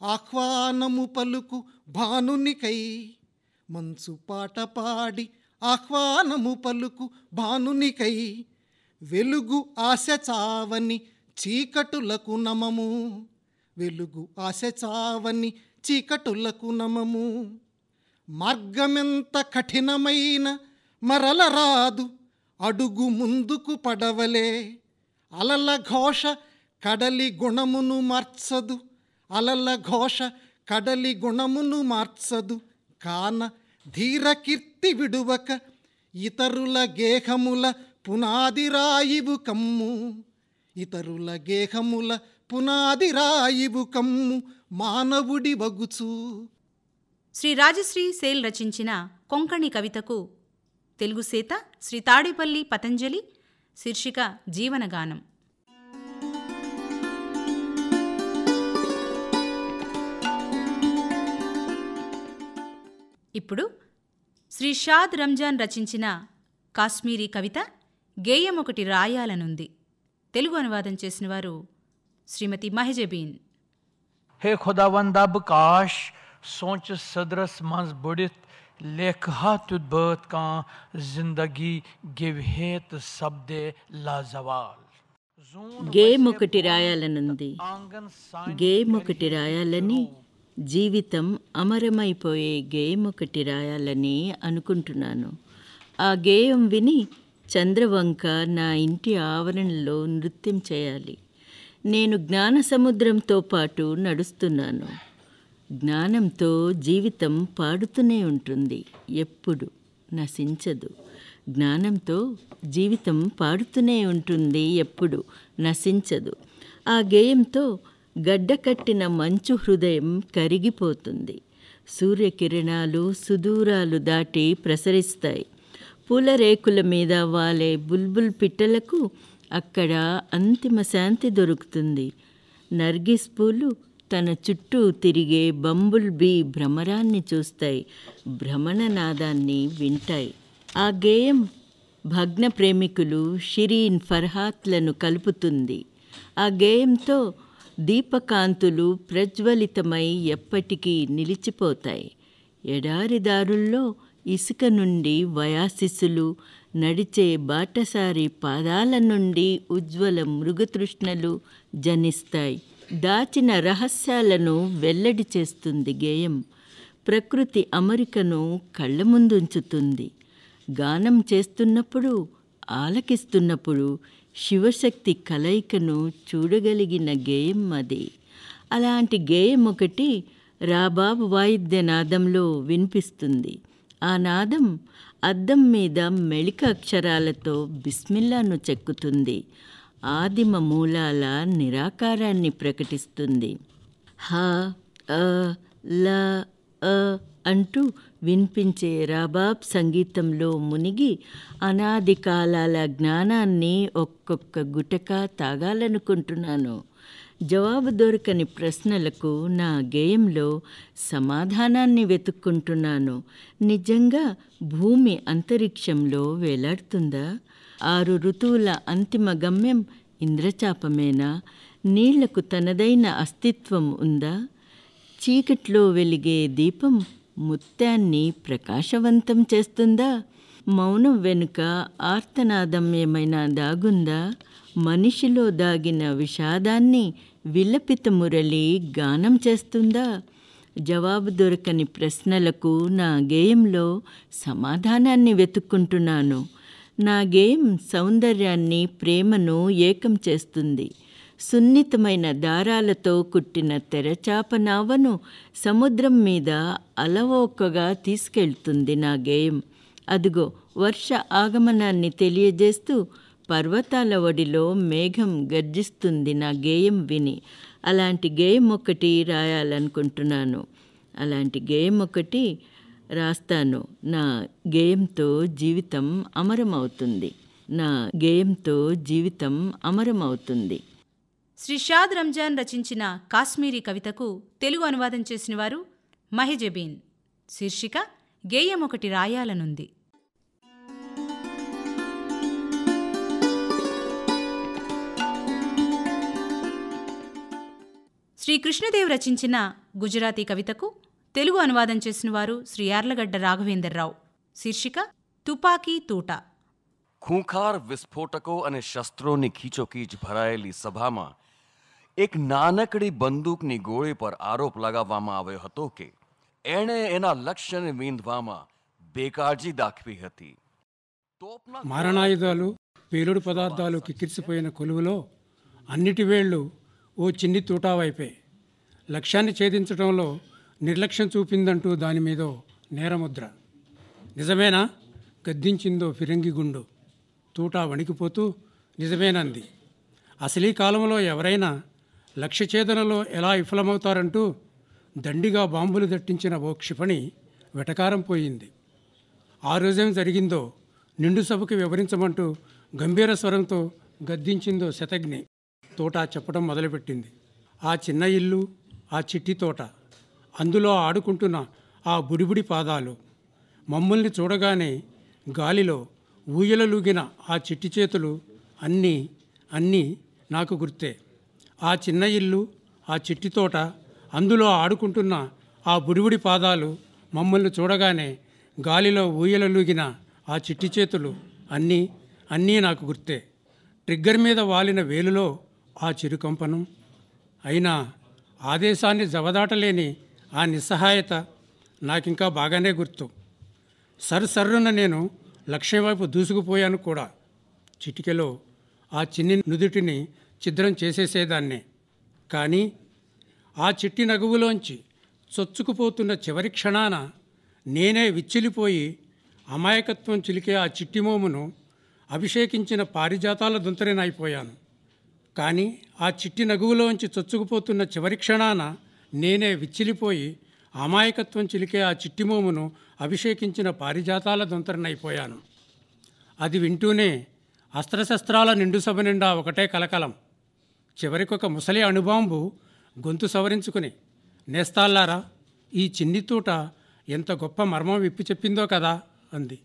[SPEAKER 10] ఆహ్వానము పలుకు భానునికై, మంచు పాట పాడి ఆహ్వానము పలుకు భానునికై, వెలుగు ఆశ చావని చీకటులకు నమము, వెలుగు ఆశ చావని చీకటులకు నమము. మార్గమెంత కఠినమైన మరల రాదు, అడుగు ముందుకు పడవలే, అలల ఘోష కడలి గుణమును మార్చదు, అలల ఘోష కడలి గుణమును మార్చదు. కాన ధీర కీర్తి విడువక
[SPEAKER 14] ఇతరుల గేహముల పునాది రాయివు కమ్ము, ఇతరుల గేహముల పునాది రాయివు కమ్ము, మానవుడి వగుచు.
[SPEAKER 1] శ్రీ రాజశ్రీ సేల్ రచించిన కొంకణి కవితకు తెలుగు సేత శ్రీ తాడేపల్లి పతంజలి. శీర్షిక జీవనగానం. ఇప్పుడు శ్రీ షాద్ రంజాన్ రచించిన కాశ్మీరీ కవిత గేయం ఒకటి రాయాలనుంది. తెలుగు అనువాదం చేసిన వారు శ్రీమతి మహజబీన్.
[SPEAKER 10] हे खुदावंद अब काश सोच सदरस मंज बुड़ित लेखा तुद बत का जिंदगी गिवहेत शब्दे लाजवाल.
[SPEAKER 15] గేమ్ ఒకటి రాయాలనుంది, గేమ్ ఒకటి రాయాలని, జీవితం అమరమైపోయే గేమ్ ఒకటి రాయాలని అనుకుంటున్నాను. ఆ గేయం విని చంద్రవంక నా ఇంటి ఆవరణలో నృత్యం చేయాలి. నేను జ్ఞాన సముద్రంతో పాటు నడుస్తున్నాను. జ్ఞానంతో జీవితం పాడుతూనే ఉంటుంది, ఎప్పుడు నశించదు. జ్ఞానంతో జీవితం పాడుతూనే ఉంటుంది, ఎప్పుడు నశించదు. ఆ గేయంతో గడ్డకట్టిన మంచు హృదయం కరిగిపోతుంది. సూర్యకిరణాలు సుదూరాలు దాటి ప్రసరిస్తాయి. పూలరేకుల మీద వాలే బుల్బుల్ పిట్టలకు అక్కడ అంతిమ శాంతి దొరుకుతుంది. నర్గిస్ పూలు తన చుట్టూ తిరిగే బంబుల్ బీ భ్రమరాన్ని చూస్తాయి, భ్రమణనాదాన్ని వింటాయి. ఆ గేయం భగ్న ప్రేమికులు షిరీన్ ఫర్హాత్లను కలుపుతుంది. ఆ గేయంతో దీపకాంతులు ప్రజ్వలితమై ఎప్పటికీ నిలిచిపోతాయి. ఎడారిదారుల్లో ఇసుక నుండి వయాసిస్సులు, నడిచే బాటసారి పాదాల నుండి ఉజ్వల మృగతృష్ణలు జనిస్తాయి. దాచిన రహస్యాలను వెల్లడి చేస్తుంది గేయం. ప్రకృతి అమరికను కళ్ళ ముందుంచుతుంది. గానం చేస్తున్నప్పుడు, ఆలకిస్తున్నప్పుడు శివశక్తి కలయికను చూడగలిగిన గేయం అది. అలాంటి గేయం ఒకటి రాబాబు వాయిద్య నాదంలో వినిపిస్తుంది. ఆ నాదం అద్దం మీద మెళిక అక్షరాలతో బిస్మిల్లాను చెక్కుతుంది. ఆదిమ మూలాల నిరాకారాన్ని ప్రకటిస్తుంది. హ అ ల అ అంటూ వినిపించే రాబాబ్ సంగీతంలో మునిగి అనాది కాలాల జ్ఞానాన్ని ఒక్కొక్క గుటక తాగాలనుకుంటున్నాను. జవాబు దొరకని ప్రశ్నలకు నా గేయంలో సమాధానాన్ని వెతుక్కుంటున్నాను. నిజంగా భూమి అంతరిక్షంలో వేలాడుతుందా? 6 ఋతువుల అంతిమ గమ్యం ఇంద్రచాపమేనా? నీళ్లకు తనదైన అస్తిత్వం ఉందా? చీకట్లో వెలిగే దీపం ముత్యాన్ని ప్రకాశవంతం చేస్తుందా? మౌనం వెనుక ఆర్తనాదం ఏమైనా దాగుందా? మనిషిలో దాగిన విషాదాన్ని విలపిత మురళి గానం చేస్తుందా? జవాబు దొరకని ప్రశ్నలకు నా గేయంలో సమాధానాన్ని వెతుక్కుంటున్నాను. నా గేయం సౌందర్యాన్ని, ప్రేమను ఏకం చేస్తుంది. సున్నితమైన దారాలతో కుట్టిన తెరచాప నావను సముద్రం మీద అలవోకగా తీసుకెళ్తుంది నా గేయం. అదిగో వర్ష ఆగమనాన్ని తెలియజేస్తూ పర్వతాల ఒడిలో మేఘం గర్జిస్తుంది నా గేయం విని. అలాంటి గేయం ఒకటి రాయాలనుకుంటున్నాను. అలాంటి గేయం ఒకటి రాస్తాను. నా గేయంతో జీవితం అమరమవుతుంది. నా గేయంతో జీవితం అమరమవుతుంది.
[SPEAKER 1] శ్రీ షాద్ రంజాన్ రచించిన కాశ్మీరీ కవితకు తెలుగు అనువాదం చేసిన వారు మహజబీన్. శీర్షిక గేయం ఒకటి రాయాలనుంది. శ్రీ కృష్ణదేవ్ రచించిన గుజరాతీ కవితకు తెలుగు అనువాదం చేసిన వారు శ్రీ యార్లగడ్డ రాఘవేంద్రరావు. శీర్షిక తుపాకీ తూట.
[SPEAKER 16] ખૂંખાર વિસ્ફોટકો અને શસ્ત્રોની ખીચોખીચ ભરાયેલી સભામાં એક નાનકડી બંદૂકની ગોળી પર આરોપ લગાવવામાં આવ્યો હતો કે એણે એના લક્ષ્યને વીંધવામાં બેકાળજી દાખવી હતી.
[SPEAKER 4] మారణాయుధాలు, పేలుడు పదార్థాలు కిక్కిరిసిపోయిన కొలువులో అన్నిటి వేళ్ళు ఓ చిన్ని తూటావైపే. లక్ష్యాన్ని ఛేదించడంలో నిర్లక్ష్యం చూపిందంటూ దాని మీద నేరముద్ర. నిజమేనా? గద్దించిందో ఫిరంగి గుండు. తూటా వణికిపోతూ నిజమేనంది. అసలీ కాలంలో ఎవరైనా లక్ష్యఛేదనలో ఎలా విఫలమవుతారంటూ దండిగా బాంబులు దట్టించిన ఓ క్షిపణి వెటకారం పోయింది. ఆ రోజేం జరిగిందో నిండు సభకు వివరించమంటూ గంభీర స్వరంతో గద్దించిందో శతఘ్ని. తోట చెప్పడం మొదలుపెట్టింది. ఆ చిన్న ఇల్లు, ఆ చిట్టి తోట, అందులో ఆడుకుంటున్న ఆ బుడిబుడి పాదాలు, మమ్మల్ని చూడగానే గాలిలో ఊయలలూగిన ఆ చిట్టి చేతులు అన్నీ నాకు గుర్తే. ఆ చిన్న ఇల్లు, ఆ చిట్టి తోట, అందులో ఆడుకుంటున్న ఆ బుడిబుడి పాదాలు, మమ్మల్ని చూడగానే గాలిలో ఊయలలూగిన ఆ చిట్టి చేతులు అన్నీ నాకు గుర్తే. ట్రిగ్గర్ మీద వాలిన వేలులో ఆ చిరుకంపనం, అయినా ఆదేశాన్ని జవదాటలేని ఆ నిస్సహాయత నాకింకా బాగానే గుర్తు. సర్రున నేను లక్ష్యం వైపు దూసుకుపోయాను కూడా. చిటికెలో ఆ చిన్ని నుదుటిని ఛిద్రం చేసేసేదాన్నే. కానీ ఆ చిట్టి నగువులోంచి చొచ్చుకుపోతున్న చివరి క్షణాన నేనే విచ్చిలిపోయి అమాయకత్వం చిలికే ఆ చిట్టి మోమును అభిషేకించిన పారిజాతాల దుంతరినైపోయాను. కానీ ఆ చిట్టి నగువులోంచి చొచ్చుకుపోతున్న చివరి క్షణాన నేనే విచ్చిలిపోయి అమాయకత్వం చిలికే ఆ చిట్టి మోమును అభిషేకించిన పారిజాతాల దొంతరనైపోయాను. అది వింటూనే అస్త్రశస్త్రాల నిండు సభ నిండా ఒకటే కలకలం. చివరికొక ముసలి అణుబాంబు గొంతు సవరించుకుని, నేస్తాల్లారా, ఈ చిన్ని తూట ఎంత గొప్ప మర్మం విప్పి చెప్పిందో కదా అంది.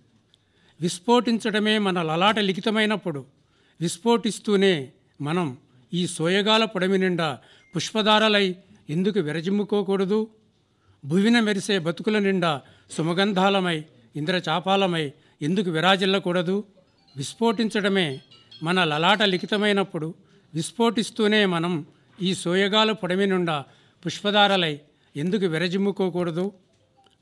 [SPEAKER 4] విస్ఫోటించడమే మన లలాట లిఖితమైనప్పుడు విస్ఫోటిస్తూనే మనం ఈ సోయగాల పొడమి నిండా పుష్పధారలై ఎందుకు విరజిమ్ముకోకూడదు? భువిన మెరిసే బతుకుల నిండా సుమగంధాలమై ఇంద్రచాపాలమై ఎందుకు విరాజిల్లకూడదు? విస్ఫోటించడమే మన లలాట లిఖితమైనప్పుడు విస్ఫోటిస్తూనే మనం ఈ సోయగాల పొడమి నిండా పుష్పధారలై ఎందుకు విరజిమ్ముకోకూడదు?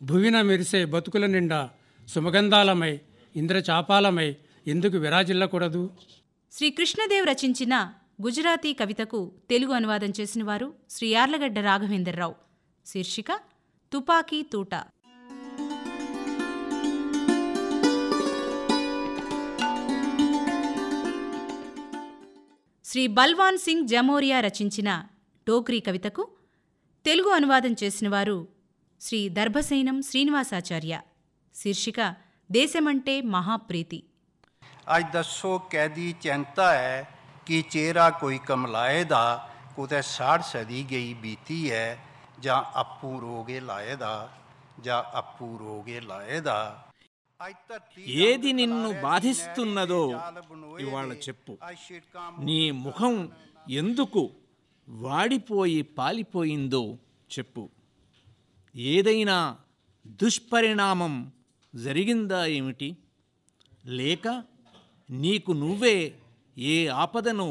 [SPEAKER 4] భువిన మెరిసే బతుకుల నిండా సుమగంధాలమై ఇంద్రచాపాలమై ఎందుకు విరాజిల్లకూడదు?
[SPEAKER 1] శ్రీ కృష్ణదేవ్ రచించిన గుజరాతీ కవితకు తెలుగు అనువాదం చేసినవారు శ్రీ యార్లగడ్డ రాఘవేంద్రరావు. శీర్షిక తుపాకీ తూట. శ్రీ బల్వాన్ సింగ్ జమోరియా రచించిన డోగ్రీ కవితకు తెలుగు అనువాదం చేసినవారు శ్రీ దర్భసేనం శ్రీనివాసాచార్య. శీర్షిక దేశమంటే మహాప్రీతి.
[SPEAKER 17] ਅੱਜ ਦੱਸੋ ਕੈਦੀ ਚਿੰਤਾ ਹੈ ਕਿ ਚਿਹਰਾ ਕੋਈ ਕਮਲਾਏ ਦਾ ਕੁਤੇ 60 ਸਦੀ ਗਈ ਬੀਤੀ ਹੈ ਜਾਂ ਆਪੂ ਰੋਗੇ ਲਾਏ ਦਾ ਜਾਂ ਆਪੂ ਰੋਗੇ ਲਾਏ ਦਾ.
[SPEAKER 5] ఏది నిన్ను బాధిస్తున్నదో ఇవాళ చెప్పు. నీ ముఖం ఎందుకు వాడిపోయి పాలిపోయిందో చెప్పు. ఏదైనా దుష్పరిణామం జరిగిందా ఏమిటి? లేక నీకు నువ్వే ఏ ఆపదను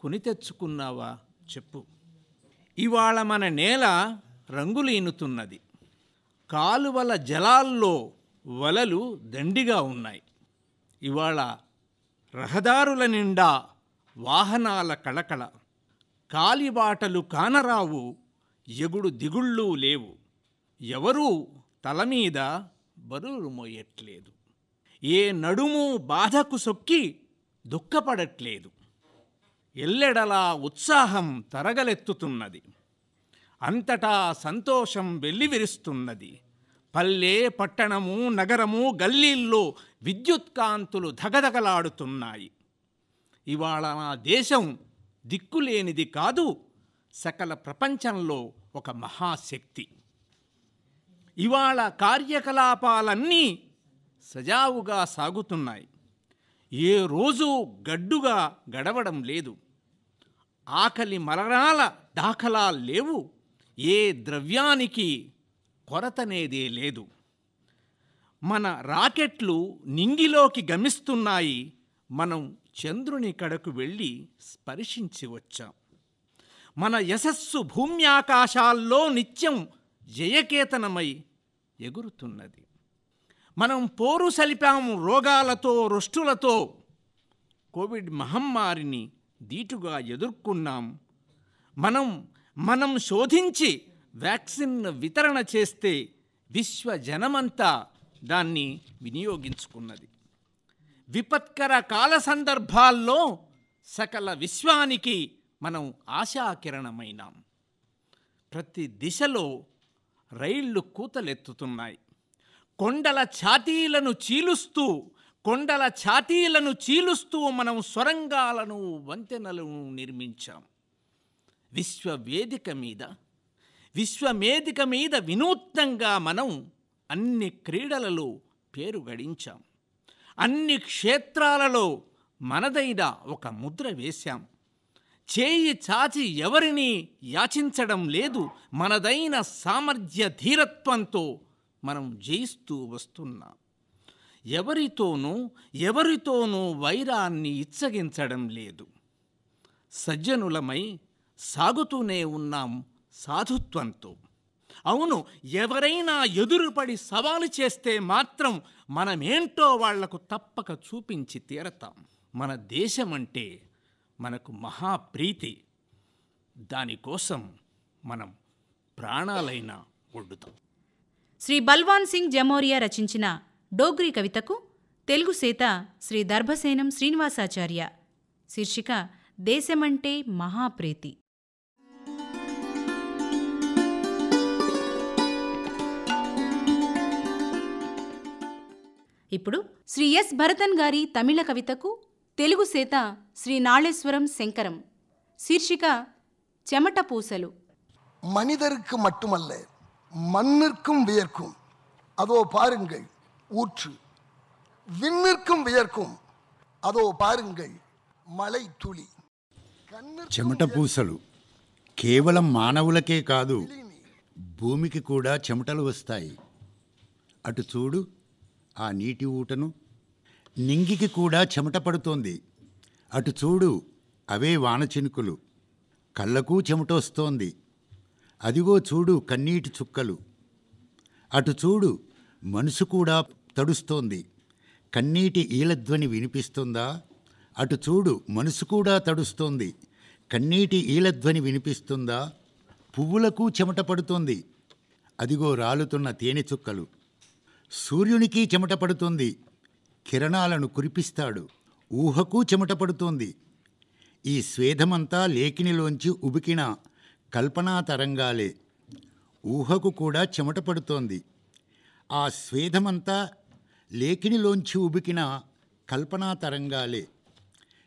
[SPEAKER 5] కొని తెచ్చుకున్నావా చెప్పు. ఇవాళ మన నేల రంగులీనుతున్నది. కాలువల జలాల్లో వలలు దండిగా ఉన్నాయి. ఇవాళ రహదారుల నిండా వాహనాల కళకళ. కాలిబాటలు కానరావు, ఎగుడు దిగుళ్ళు లేవు. ఎవరూ తల మీద బరువులు మోయట్లేదు. ఏ నడుము బాధకు సొక్కి దుఃఖపడట్లేదు. ఎల్లెడలా ఉత్సాహం తరగలెత్తుతున్నది. అంతటా సంతోషం వెల్లివిరుస్తున్నది. పల్లె, పట్టణము, నగరము, గల్లీల్లో విద్యుత్కాంతులు ధగధగలాడుతున్నాయి. ఇవాళ నా దేశం దిక్కులేనిది కాదు, సకల ప్రపంచంలో ఒక మహాశక్తి. ఇవాళ కార్యకలాపాలన్నీ సజావుగా సాగుతున్నాయి. ఏ రోజు గడ్డుగా గడవడం లేదు. ఆకలి మరణాల దాఖలాలు లేవు. ఏ ద్రవ్యానికి కొరతనేదే లేదు. మన రాకెట్లు నింగిలోకి గమిస్తున్నాయి. మనం చంద్రుని కడకు వెళ్ళి స్పర్శించి వచ్చాం. మన యశస్సు భూమ్యాకాశాల్లో నిత్యం జయకేతనమై ఎగురుతున్నది. మనం పోరు సలిపాము రోగాలతో, రుష్టులతో. కోవిడ్ మహమ్మారిని ధీటుగా ఎదుర్కొన్నాం. మనం శోధించి వ్యాక్సిన్ వితరణ చేస్తే విశ్వజనమంతా దాన్ని వినియోగించుకున్నది. విపత్కర కాల సందర్భాల్లో సకల విశ్వానికి మనం ఆశాకిరణమైనాం. ప్రతి దిశలో రైళ్లు కూతలెత్తుతున్నాయి. కొండల ఛాతీలను చీలుస్తూ మనం సొరంగాలను, వంతెనలను నిర్మించాం. విశ్వవేదిక మీద వినూత్నంగా మనం అన్ని క్రీడలలో పేరు గడించాం. అన్ని క్షేత్రాలలో మనదైన ఒక ముద్ర వేశాం. చేయి చాచి ఎవరిని యాచించడం లేదు. మనదైన సామర్థ్య ధీరత్వంతో మనం జయిస్తూ వస్తున్నాం. ఎవరితోనూ వైరాన్ని ఇచ్చగించడం లేదు. సజ్జనులమై సాగుతూనే ఉన్నాం సాధుత్వంతో. అవును, ఎవరైనా ఎదురుపడి సవాలు చేస్తే మాత్రం మనమేంటో వాళ్లకు తప్పక చూపించి తీరతాం. మన దేశమంటే మనకు మహాప్రీతి. దానికోసం మనం ప్రాణాలైనా ఒడ్డుతాం.
[SPEAKER 1] శ్రీ బల్వాన్ సింగ్ జమోరియా రచించిన డోగ్రీ కవితకు తెలుగు సేత శ్రీ దర్భసేనం శ్రీనివాసాచార్య. శీర్షిక దేశమంటే మహాప్రీతి. ఇప్పుడు శ్రీ ఎస్ భరతన్ గారి తమిళ కవితకు తెలుగు సేత శ్రీ నాళేశ్వరం శంకరం. శీర్షిక చెమట పూసలు.
[SPEAKER 18] மனிதருக்கு மட்டுமல்ல மண்ணிற்கும் வியர்க்கும் அதோ பாருங்கள் ஊற்று, விண்ணிற்கும் வியர்க்கும் அதோ பாருங்கள் మలై తులి.
[SPEAKER 19] చెమట పూసలు కేవలం మానవులకే కాదు, భూమికి కూడా చెమటలు వస్తాయి. అటు చూడు ఆ నీటి ఊటను. నింగికి కూడా చెమట పడుతోంది. అటు చూడు అవే వానచినుకులు. కళ్ళకు చెమట వస్తోంది. అదిగో చూడు కన్నీటి చుక్కలు. అటు చూడు మనసు కూడా తడుస్తోంది. కన్నీటి ఈలధ్వని వినిపిస్తుందా? అటు చూడు మనసు కూడా తడుస్తోంది. కన్నీటి ఈలధ్వని వినిపిస్తుందా? పువ్వులకు చెమట పడుతోంది. అదిగో రాలుతున్న తేనె చుక్కలు. సూర్యునికి చెమట పడుతోంది. కిరణాలను కురిపిస్తాడు. ఊహకు చెమట పడుతోంది. ఈ స్వేదమంతా లేఖినిలోంచి ఉబికిన కల్పనా తరంగాలే. ఊహకు కూడా చెమట పడుతోంది. ఆ స్వేదమంతా లేఖినిలోంచి ఉబికిన కల్పనా తరంగాలే.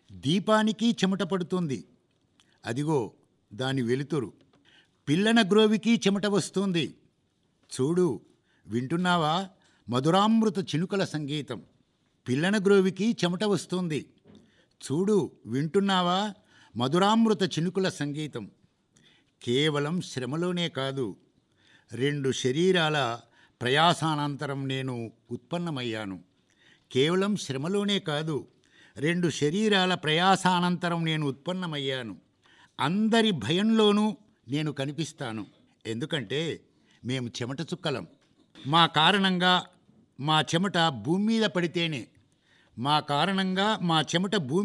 [SPEAKER 19] దీపానికి చెమట పడుతుంది. అదిగో దాని వెలుతురు. పిల్లన గ్రోవికి చెమట వస్తుంది. చూడు, వింటున్నావా మధురామృత చినుకల సంగీతం. పిల్లన గ్రోవికి చెమట వస్తుంది. చూడు, వింటున్నావా మధురామృత చినుకుల సంగీతం. కేవలం శ్రమలోనే కాదు, 2 శరీరాల ప్రయాసానంతరం నేను ఉత్పన్నమయ్యాను. కేవలం శ్రమలోనే కాదు, 2 శరీరాల ప్రయాసానంతరం నేను ఉత్పన్నమయ్యాను. అందరి భయంలోనూ నేను కనిపిస్తాను. ఎందుకంటే మేము చెమట చుక్కలం. మా కారణంగా మా చెమట భూమి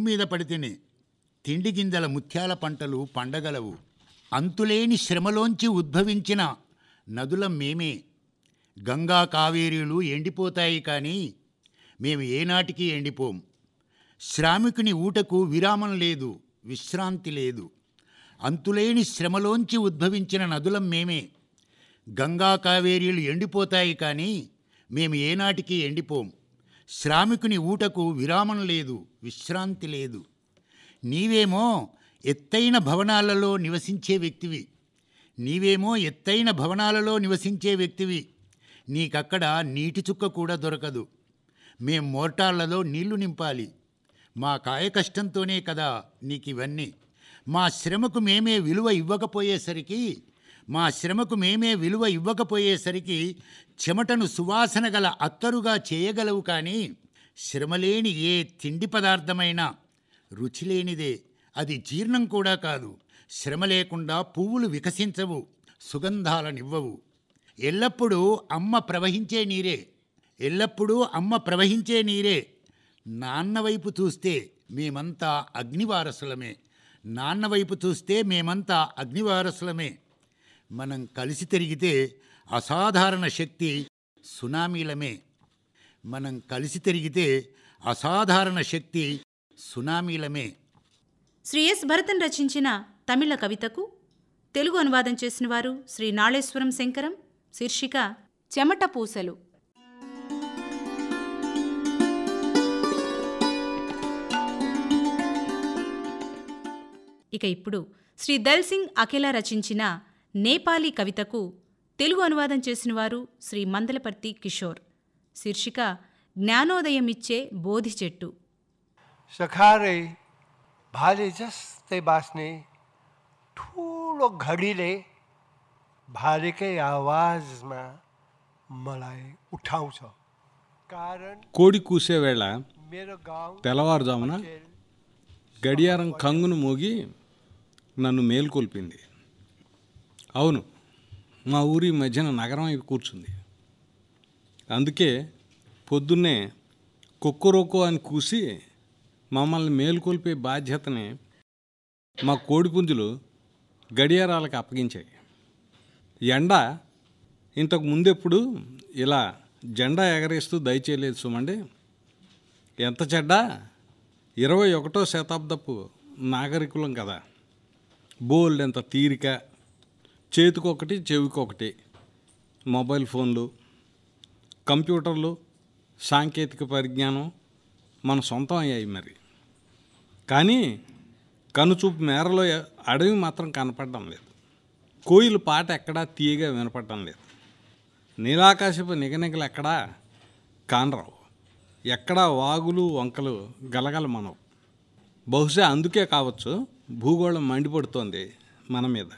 [SPEAKER 19] మీద పడితేనే తిండి గింజల ముత్యాల పంటలు పండగలవు. అంతులేని శ్రమలోంచి ఉద్భవించిన నదులం మేమే. గంగా కావేరీలు ఎండిపోతాయి, కానీ మేము ఏనాటికి ఎండిపోం. శ్రామికుని ఊటకు విరామం లేదు, విశ్రాంతి లేదు. అంతులేని శ్రమలోంచి ఉద్భవించిన నదులం మేమే. గంగా కావేరీలు ఎండిపోతాయి, కానీ మేము ఏనాటికి ఎండిపోం. శ్రామికుని ఊటకు విరామం లేదు, విశ్రాంతి లేదు. నీవేమో ఎత్తైన భవనాలలో నివసించే వ్యక్తివి. నీకక్కడ నీటి చుక్క కూడా దొరకదు. మేం మోటార్లలో నీళ్లు నింపాలి. మా కాయకష్టంతోనే కదా నీకివన్నీ. మా శ్రమకు మేమే విలువ ఇవ్వకపోయేసరికి చెమటను సువాసన గల అత్తరుగా చేయగలవు, కానీ శ్రమలేని ఏ తిండి పదార్థమైనా రుచి లేనిదే. అది జీర్ణం కూడా కాదు. శ్రమ లేకుండా పువ్వులు వికసించవు, సుగంధాలనివ్వవు. ఎల్లప్పుడూ అమ్మ ప్రవహించే నీరే. నాన్న వైపు చూస్తే మేమంతా అగ్నివారసులమే. మనం కలిసి తిరిగితే అసాధారణ శక్తి సునామీలమే. మనం కలిసి తిరిగితే అసాధారణ శక్తి సునామీలమే.
[SPEAKER 1] శ్రీ ఎస్ భరతన్ రచించిన తమిళ కవితకు తెలుగు అనువాదం చేసిన వారు శ్రీ నాళేశ్వరం శంకరం. శీర్షిక చెమట పూసలు. ఇక ఇప్పుడు శ్రీ దల్సింగ్ అఖిల రచించిన నేపాలీ కవితకు తెలుగు అనువాదం చేసిన వారు శ్రీ మందలపర్తి కిషోర్. శీర్షిక జ్ఞానోదయమిచ్చే బోధి చెట్టు.
[SPEAKER 10] सखारे भाले जस्तै बाँच्ने ठुलो घडीले भालेकै आवाजमा मलाई उठाउँछ. कारण
[SPEAKER 20] కోడి కూసే వేళ
[SPEAKER 10] मेरो गाउँ
[SPEAKER 20] తెల్లవారుజామున గడియారం కంగును మోగి నన్ను మేల్కొల్పింది. అవును, మా ఊరి మధ్యన నగరం అయి కూర్చుంది. అందుకే పొద్దున్నే కుక్కరోకో అని కూసి మమ్మల్ని మేల్కొల్పే బాధ్యతని మా కోడిపుంజులు గడియారాలకు అప్పగించాయి. ఎండ ఇంతకు ముందెప్పుడు ఇలా జెండా ఎగరేస్తూ దయచేయలేదు సుమండి. ఎంత చెడ్డ, 21వ శతాబ్దపు నాగరికులం కదా. బోల్డ్ ఎంత తీరిక, చేతికొకటి చెవికొకటి మొబైల్ ఫోన్లు, కంప్యూటర్లు, సాంకేతిక పరిజ్ఞానం మన సొంతం అయ్యాయి. మరి కానీ కనుచూపు మేరలో అడవి మాత్రం కనపడడం లేదు. కోయిల పాట ఎక్కడా తీయగా వినపడటం లేదు. నీలాకాశపు నిగనిగలు ఎక్కడా కానరావు. ఎక్కడా వాగులు వంకలు గలగల మనవు. బహుశా అందుకే కావచ్చు భూగోళం మండిపడుతోంది మన మీద.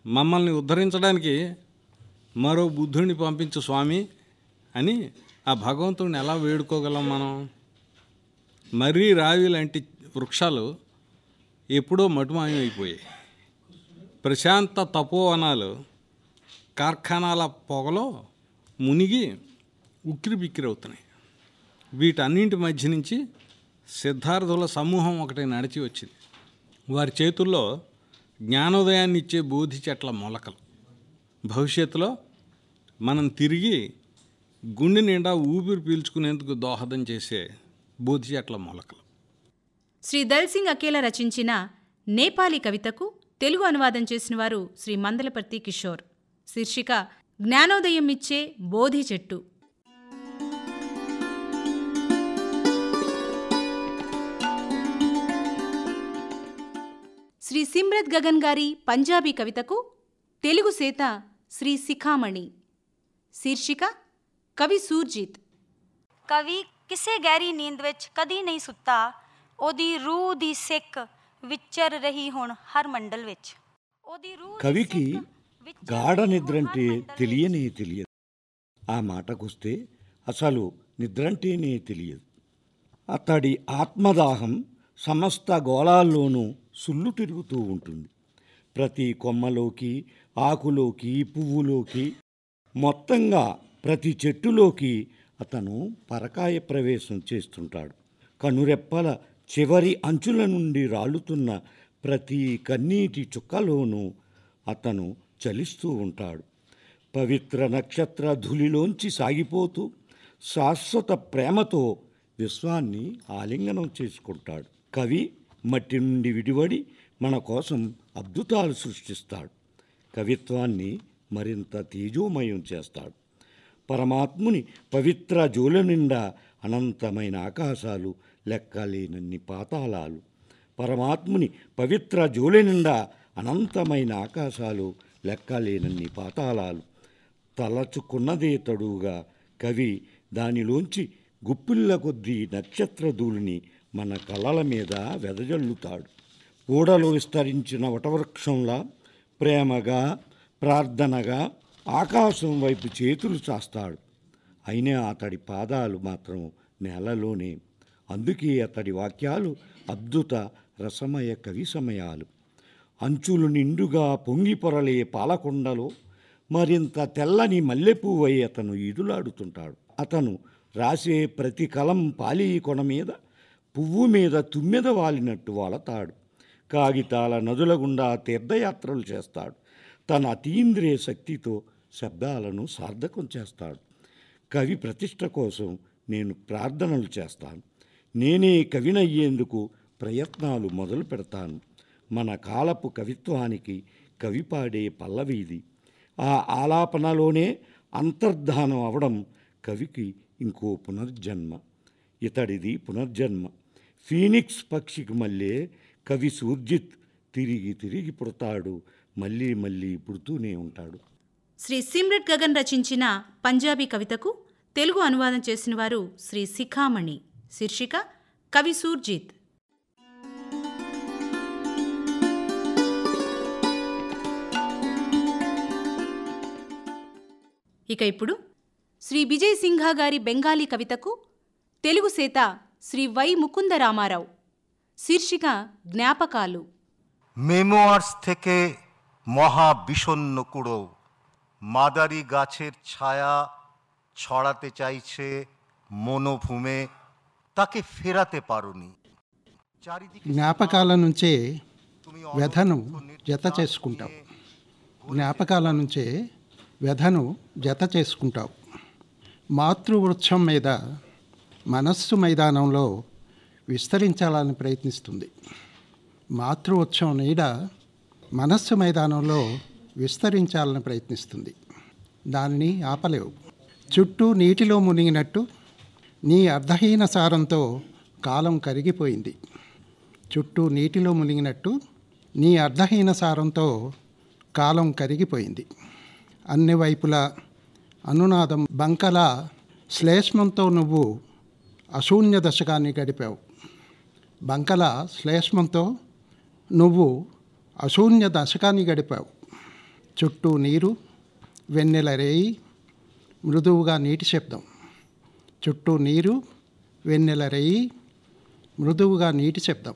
[SPEAKER 20] మమ్మల్ని ఉద్ధరించడానికి మరో బుద్ధుడిని పంపించు స్వామి అని ఆ భగవంతుడిని ఎలా వేడుకోగలం మనం? మర్రి రావి లాంటి వృక్షాలు ఎప్పుడో మటుమాయమైపోయాయి. ప్రశాంత తపోవనాలు కార్ఖానాల పొగలో మునిగి ఉక్కిరి బిక్కిరి అవుతున్నాయి. వీటన్నింటి మధ్య నుంచి సిద్ధార్థుల సమూహం ఒకటి నడిచి వచ్చింది. వారి చేతుల్లో జ్ఞానోదయాన్ని ఇచ్చే బోధి చెట్ల మొలకలు. భవిష్యత్తులో మనం తిరిగి గుండె నిండా ఊపిరి పీల్చుకునేందుకు దోహదం చేసే బోధి చెట్ల మొలకలు.
[SPEAKER 1] శ్రీ దల్సింగ్ అఖిల రచించిన నేపాలీ కవితకు తెలుగు అనువాదం చేసిన వారు శ్రీ మందలపర్తి కిషోర్. శీర్షిక జ్ఞానోదయం ఇచ్చే బోధి చెట్టు. శ్రీ సిమ్రత్ గగన్ గారి పంజాబీ కవితకు తెలుగు సేత శ్రీ శిఖామణి. శీర్షిక కవి సూర్జిత్.
[SPEAKER 21] ਕਵੀ ਕਿਸੇ ਗਹਿਰੀ ਨੀਂਦ ਵਿੱਚ ਕਦੀ ਨਹੀਂ ਸੁੱਤਾ, ਉਹਦੀ ਰੂਹ ਦੀ ਸਿੱਕ ਵਿਚਰ ਰਹੀ ਹੁਣ ਹਰ ਮੰਡਲ ਵਿੱਚ.
[SPEAKER 22] కవికి గాఢ నిద్రంటే తెలియనే తెలియదు. ఆ మాటకొస్తే అసలు నిద్రంటేనే తెలియదు. అతడి ఆత్మదాహం సమస్త గోళాల్లోనూ సుళ్ళు తిరుగుతూ ఉంటుంది. ప్రతి కొమ్మలోకి, ఆకులోకి, పువ్వులోకి, మొత్తంగా ప్రతి చెట్టులోకి అతను పరకాయ ప్రవేశం చేస్తుంటాడు. కనురెప్పల చివరి అంచుల నుండి రాలుతున్న ప్రతి కన్నీటి చుక్కలోనూ అతను చలిస్తూ ఉంటాడు. పవిత్ర నక్షత్ర ధూళిలోంచి సాగిపోతూ శాశ్వత ప్రేమతో విశ్వాన్ని ఆలింగనం చేసుకుంటాడు. కవి మట్టి నుండి విడివడి మన కోసం అద్భుతాలు సృష్టిస్తాడు. కవిత్వాన్ని మరింత తేజోమయం చేస్తాడు. పరమాత్ముని పవిత్ర జోల నిండా అనంతమైన ఆకాశాలు, లెక్కలేనన్ని పాతాళాలు. పరమాత్ముని పవిత్ర జోల నిండా అనంతమైన ఆకాశాలు, లెక్కలేనన్ని పాతాళాలు. తలచుకున్నదే తడువుగా కవి దానిలోంచి గుప్పిళ్ళ కొద్దీ నక్షత్రధూళిని మన కళల మీద వెదజల్లుతాడు. ఊడలో విస్తరించిన వటవృక్షంలా ప్రేమగా, ప్రార్థనగా ఆకాశం వైపు చేతులు చాస్తాడు. అయినా అతడి పాదాలు మాత్రం నేలలోనే. అందుకే అతడి వాక్యాలు అద్భుత రసమయ కవి సమయాలు. అంచులు నిండుగా పొంగి పొరలే పాలకొండలో మరింత తెల్లని మల్లెపువ్వై అతను ఈదులాడుతుంటాడు. అతను రాసే ప్రతి కలం పాలీ కొన మీద, పువ్వు మీద తుమ్మెద వాలినట్టు వాలతాడు. కాగితాల నదుల గుండా తీర్థయాత్రలు చేస్తాడు. తన అతీంద్రియ శక్తితో శబ్దాలను సార్థకం చేస్తాడు. కవి ప్రతిష్ట కోసం నేను ప్రార్థనలు చేస్తాను. నేనే కవినయ్యేందుకు ప్రయత్నాలు మొదలు పెడతాను. మన కాలపు కవిత్వానికి కవి పాడే పల్లవీది. ఆ ఆలాపనలోనే అంతర్ధానం అవడం కవికి ఇంకో పునర్జన్మ. ఇతడిది పునర్జన్మ. ఫీనిక్స్ పక్షికి మళ్ళీ కవి సూర్జిత్ తిరిగి తిరిగి పుడతాడు, మళ్ళీ మళ్ళీ పుడుతూనే ఉంటాడు.
[SPEAKER 1] శ్రీ సిమ్రత్ గగన్ రచించిన పంజాబీ కవితకు తెలుగు అనువాదం చేసిన వారు శ్రీ శిఖామణి. శీర్షిక కవి సూర్జిత్. ఇక ఇప్పుడు శ్రీ విజయ్ సింఘా గారి బెంగాలీ కవితకు తెలుగు సేత శ్రీ వై ముకుంద రామారావు. శీర్షిక జ్ఞాపకాలు.
[SPEAKER 2] মেমোয়ার্স থেকে মহাবিষণ্ণ কুড়ো মাদারি গাছের ছায়া ছড়াতে চাইছে মনোভূমে, তাকে ফেরাতে পারোনি.
[SPEAKER 14] జ్ఞాపకాల నుంచే వ్యధను జత చేసుకుంటావు. జ్ఞాపకాల నుంచే వ్యధను జత చేసుకుంటావు. మాతృవృక్షం మీద మనస్సు మైదానంలో విస్తరించాలని ప్రయత్నిస్తుంది. మాతృవృక్షం నీడ మనస్సు మైదానంలో విస్తరించాలని ప్రయత్నిస్తుంది. దానిని ఆపలేవు. చుట్టూ నీటిలో మునిగినట్టు నీ అర్ధహీన సారంతో కాలం కరిగిపోయింది. చుట్టూ నీటిలో మునిగినట్టు నీ అర్ధహీన సారంతో కాలం కరిగిపోయింది. అన్ని వైపులా అనునాదం బంకల శ్లేష్మంతో నువ్వు అశూన్య దశకాన్ని గడిపావు. బంకల శ్లేష్మంతో నువ్వు అశూన్య దశకాన్ని గడిపావు. చుట్టూ నీరు, వెన్నెల రేయి, మృదువుగా నీటి శబ్దం. చుట్టూ నీరు, వెన్నెల రేయి, మృదువుగా నీటి శబ్దం.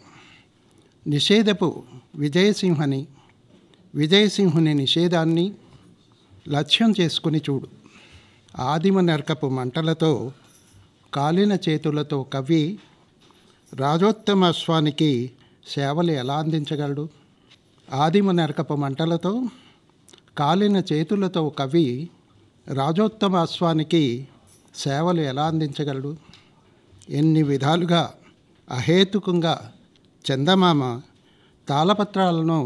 [SPEAKER 14] నిషేధపు విజయసింహుని నిషేధాన్ని లక్ష్యం చేసుకుని చూడు. ఆదిమ నరకపు మంటలతో కాలిన చేతులతో కవి రాజోత్తమ అశ్వానికి సేవలు ఎలా అందించగలడు? ఆదిమ నరకపు మంటలతో కాలిన చేతులతో కవి రాజోత్తమ అశ్వానికి సేవలు ఎలా అందించగలడు? ఎన్ని విధాలుగా అహేతుకంగా చందమామ తాళపత్రాలను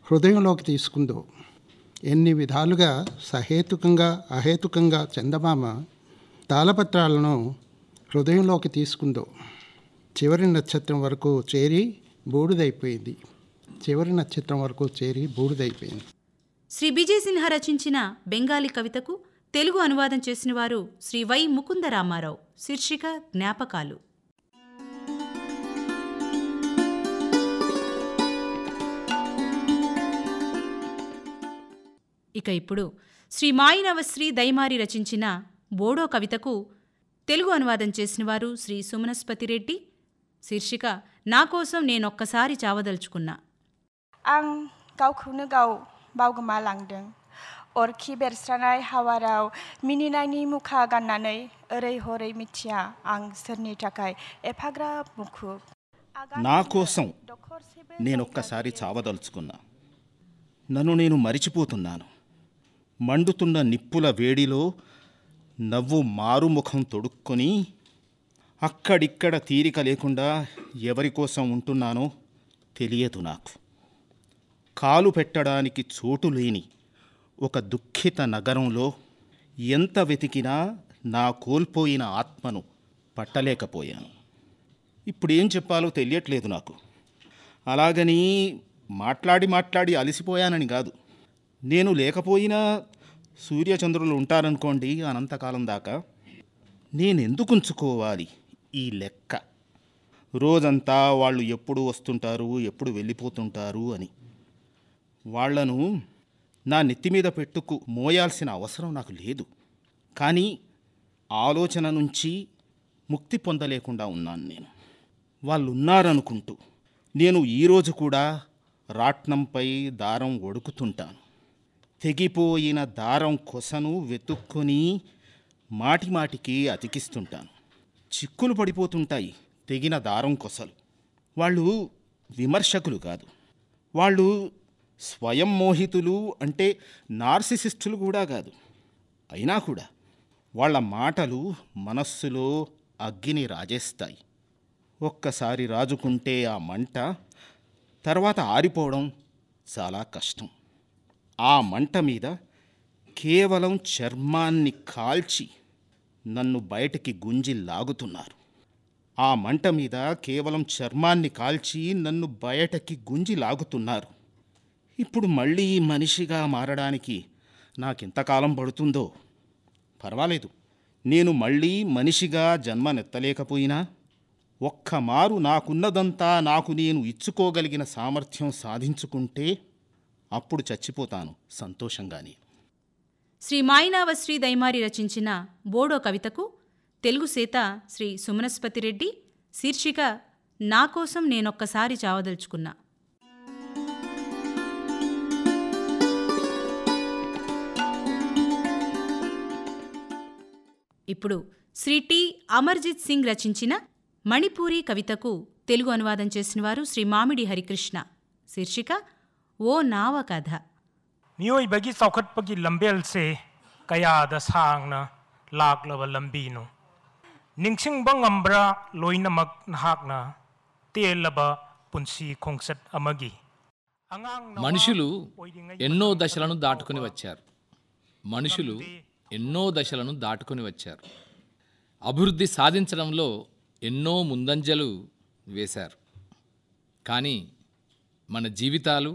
[SPEAKER 14] హృదయంలోకి తీసుకుందో, ఎన్ని విధాలుగా అహేతుకంగా చందమామ తాళపత్రాలను హృదయంలోకి తీసుకుందో. చివరి నక్షత్రం వరకు చేరి బూడిదైపోయింది.
[SPEAKER 1] శ్రీ విజయ్ సిన్హా రచించిన బెంగాలీ కవితకు తెలుగు అనువాదం చేసిన వారు శ్రీ వై ముకుంద రామారావు. శీర్షిక జ్ఞాపకాలు. ఇక ఇప్పుడు శ్రీ మాయినవశ్రీ దైమారి రచించిన బోడో కవితకు తెలుగు అనువాదం చేసిన వారు శ్రీ సుమనస్పతి రెడ్డి. శీర్షిక నా కోసం నేనొక్కసారి చావదలుచుకున్నా.
[SPEAKER 3] आं गावखौनो गाव बावगोमालांदों. अरखि बेरस्रानाय हावाराव मिनिनायनि मुखा गाननानै ओरै हरै मिथिया आं सोरनि थाखाय एफाग्राब मुखुब.
[SPEAKER 5] నా కోసం నేనొక్కసారి చావదలుచుకున్నా. నన్ను నేను మరిచిపోతున్నాను. మండుతున్న నిప్పుల వేడిలో నవ్వు మారుముఖం తొడుక్కొని అక్కడిక్కడ తీరిక లేకుండా ఎవరి కోసం ఉంటున్నానో తెలియదు నాకు. కాలు పెట్టడానికి చోటు లేని ఒక దుఃఖిత నగరంలో ఎంత వెతికినా నా కోల్పోయిన ఆత్మను పట్టలేకపోయాను. ఇప్పుడేం చెప్పాలో తెలియట్లేదు నాకు. అలాగని మాట్లాడి అలసిపోయానని కాదు. నేను లేకపోయినా సూర్యచంద్రులు ఉంటారనుకోండి అనంతకాలం దాకా. నేనెందుకు ఉంచుకోవాలి ఈ లెక్క? రోజంతా వాళ్ళు ఎప్పుడు వస్తుంటారు, ఎప్పుడు వెళ్ళిపోతుంటారు అని. వాళ్లను నా నెత్తి మీద పెట్టుకు మోయాల్సిన అవసరం నాకు లేదు. కానీ ఆలోచన నుంచి ముక్తి పొందలేకుండా ఉన్నాను నేను. వాళ్ళు ఉన్నారనుకుంటూ నేను ఈరోజు కూడా రాట్నంపై దారం ఒడుకుతుంటాను. తెగిపోయిన దారం కొసను వెతుక్కొని మాటిమాటికి అతికిస్తుంటాను. చిక్కులు పడిపోతుంటాయి తెగిన దారం కొసలు. వాళ్ళు విమర్శకులు కాదు, వాళ్ళు స్వయం మోహితులు అంటే నార్సిసిస్టులు కూడా కాదు. అయినా కూడా వాళ్ళ మాటలు మనస్సులో అగ్గిని రాజేస్తాయి. ఒక్కసారి రాజుకుంటే ఆ మంట తర్వాత ఆరిపోవడం చాలా కష్టం. ఆ మంట మీద కేవలం చర్మాన్ని కాల్చి నన్ను బయటికి గుంజి లాగుతున్నారు. ఆ మంట మీద కేవలం చర్మాన్ని కాల్చి నన్ను బయటకి గుంజి లాగుతున్నారు. ఇప్పుడు మళ్ళీ మనిషిగా మారడానికి నాకెంతకాలం పడుతుందో పర్వాలేదు. నేను మళ్ళీ మనిషిగా జన్మనెత్తలేకపోయినా ఒక్కమారు నాకున్నదంతా నాకు నేను ఇచ్చుకోగలిగిన సామర్థ్యం సాధించుకుంటే అప్పుడు చచ్చిపోతాను సంతోషంగానే.
[SPEAKER 1] శ్రీ మాయినావశ్రీ దైమారి రచించిన బోడో కవితకు తెలుగు సేత శ్రీ సుమనస్పతి రెడ్డి. శీర్షిక నా కోసం నేనొక్కసారి చావదలుచుకున్నా. ఇప్పుడు శ్రీ టి అమర్జిత్ సింగ్ రచించిన మణిపూరి కవితకు తెలుగు అనువాదం చేసినవారు శ్రీ మామిడి హరికృష్ణ. శీర్షిక ఓ నావ కథ.
[SPEAKER 6] మియోయిబగి చౌకట్పగి లంబేల్సే కయాద సాంగ్న లాక్లవ లంబీను నింగ్సింగ్బ ngambra loinamak nahakna తేల్లబ పున్సి ఖొంగ్సట్ అమగి.
[SPEAKER 8] మనుషులు ఎన్నో దశలను దాటుకుని వచ్చారు. అభివృద్ధి సాధించడంలో ఎన్నో ముందంజలు వేశారు. కానీ మన జీవితాలు,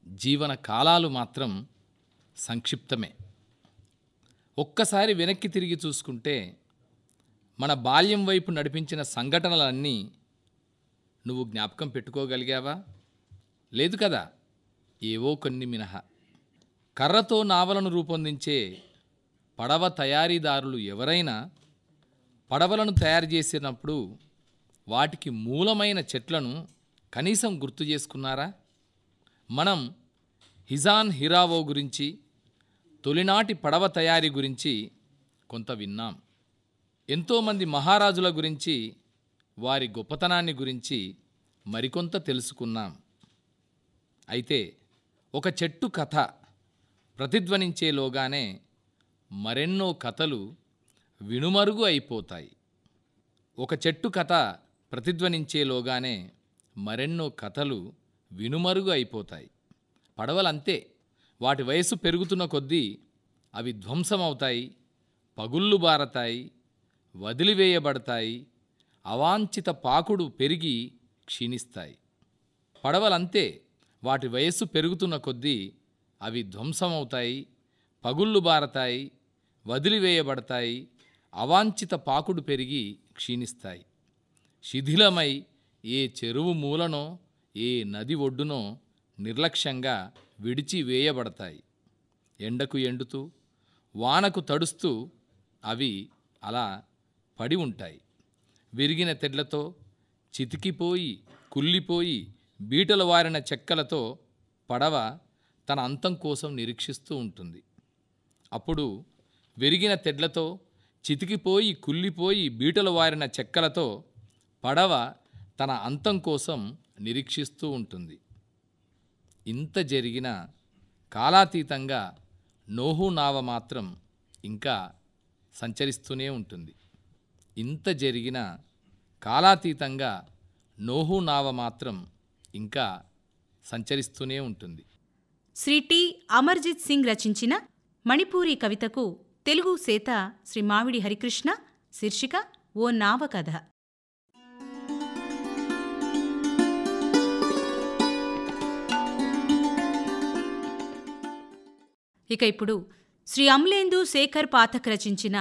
[SPEAKER 8] జీవన కాలాలు మాత్రం సంక్షిప్తమే. ఒక్కసారి వెనక్కి తిరిగి చూసుకుంటే మన బాల్యం వైపు నడిపించిన సంఘటనలన్నీ నువ్వు జ్ఞాపకం పెట్టుకోగలిగావా? లేదు కదా, ఏవో కొన్ని మినహా. కర్రతో నావలను రూపొందించే పడవ తయారీదారులు ఎవరైనా పడవలను తయారు చేసినప్పుడు వాటికి మూలమైన చెట్లను కనీసం గుర్తు చేసుకున్నారా? మనం హిజాన్ హిరావో గురించి, తొలినాటి పడవ తయారీ గురించి కొంత విన్నాం. ఎంతోమంది మహారాజుల గురించి, వారి గొప్పతనాన్ని గురించి మరికొంత తెలుసుకున్నాం. అయితే ఒక చెట్టు కథ ప్రతిధ్వనించేలోగానే మరెన్నో కథలు వినుమరుగు అయిపోతాయి. ఒక చెట్టు కథ ప్రతిధ్వనించేలోగానే మరెన్నో కథలు వినుమరుగు అయిపోతాయి. పడవలంతే. వాటి వయసు పెరుగుతున్న కొద్దీ అవి ధ్వంసమవుతాయి, పగుళ్ళు బారతాయి, వదిలివేయబడతాయి, అవాంఛిత పాకుడు పెరిగి క్షీణిస్తాయి. పడవలంతే. వాటి వయస్సు పెరుగుతున్న కొద్దీ అవి ధ్వంసమవుతాయి, పగుళ్ళు బారతాయి, వదిలివేయబడతాయి, అవాంఛిత పాకుడు పెరిగి క్షీణిస్తాయి. శిథిలమై ఏ చెరువు మూలనో, ఏ నది ఒడ్డునో నిర్లక్ష్యంగా విడిచివేయబడతాయి. ఎండకు ఎండుతూ, వానకు తడుస్తూ అవి అలా పడి ఉంటాయి. విరిగిన తెడ్లతో, చితికిపోయి కుళ్ళిపోయి బీటలు వారిన చెక్కలతో పడవ తన అంతం కోసం నిరీక్షిస్తూ ఉంటుంది. అప్పుడు విరిగిన తెడ్లతో, చితికిపోయి కుళ్ళిపోయి బీటలు వారిన చెక్కలతో పడవ తన అంతం కోసం నిరీక్షిస్తూ ఉంటుంది. ఇంత జరిగిన కాలాతీతంగా నోహు నావ మాత్రం ఇంకా సంచరిస్తూనే ఉంటుంది. ఇంత జరిగిన కాలాతీతంగా నోహు నావ మాత్రం ఇంకా సంచరిస్తూనే ఉంటుంది.
[SPEAKER 1] శ్రీ టి అమర్జిత్ సింగ్ రచించిన మణిపూరి కవితకు తెలుగు సేత శ్రీ మామిడి హరికృష్ణ. శీర్షిక ఓ నావ కథ. ఇక ఇప్పుడు శ్రీ అమ్లేందు శేఖర్ పాఠక్ రచించిన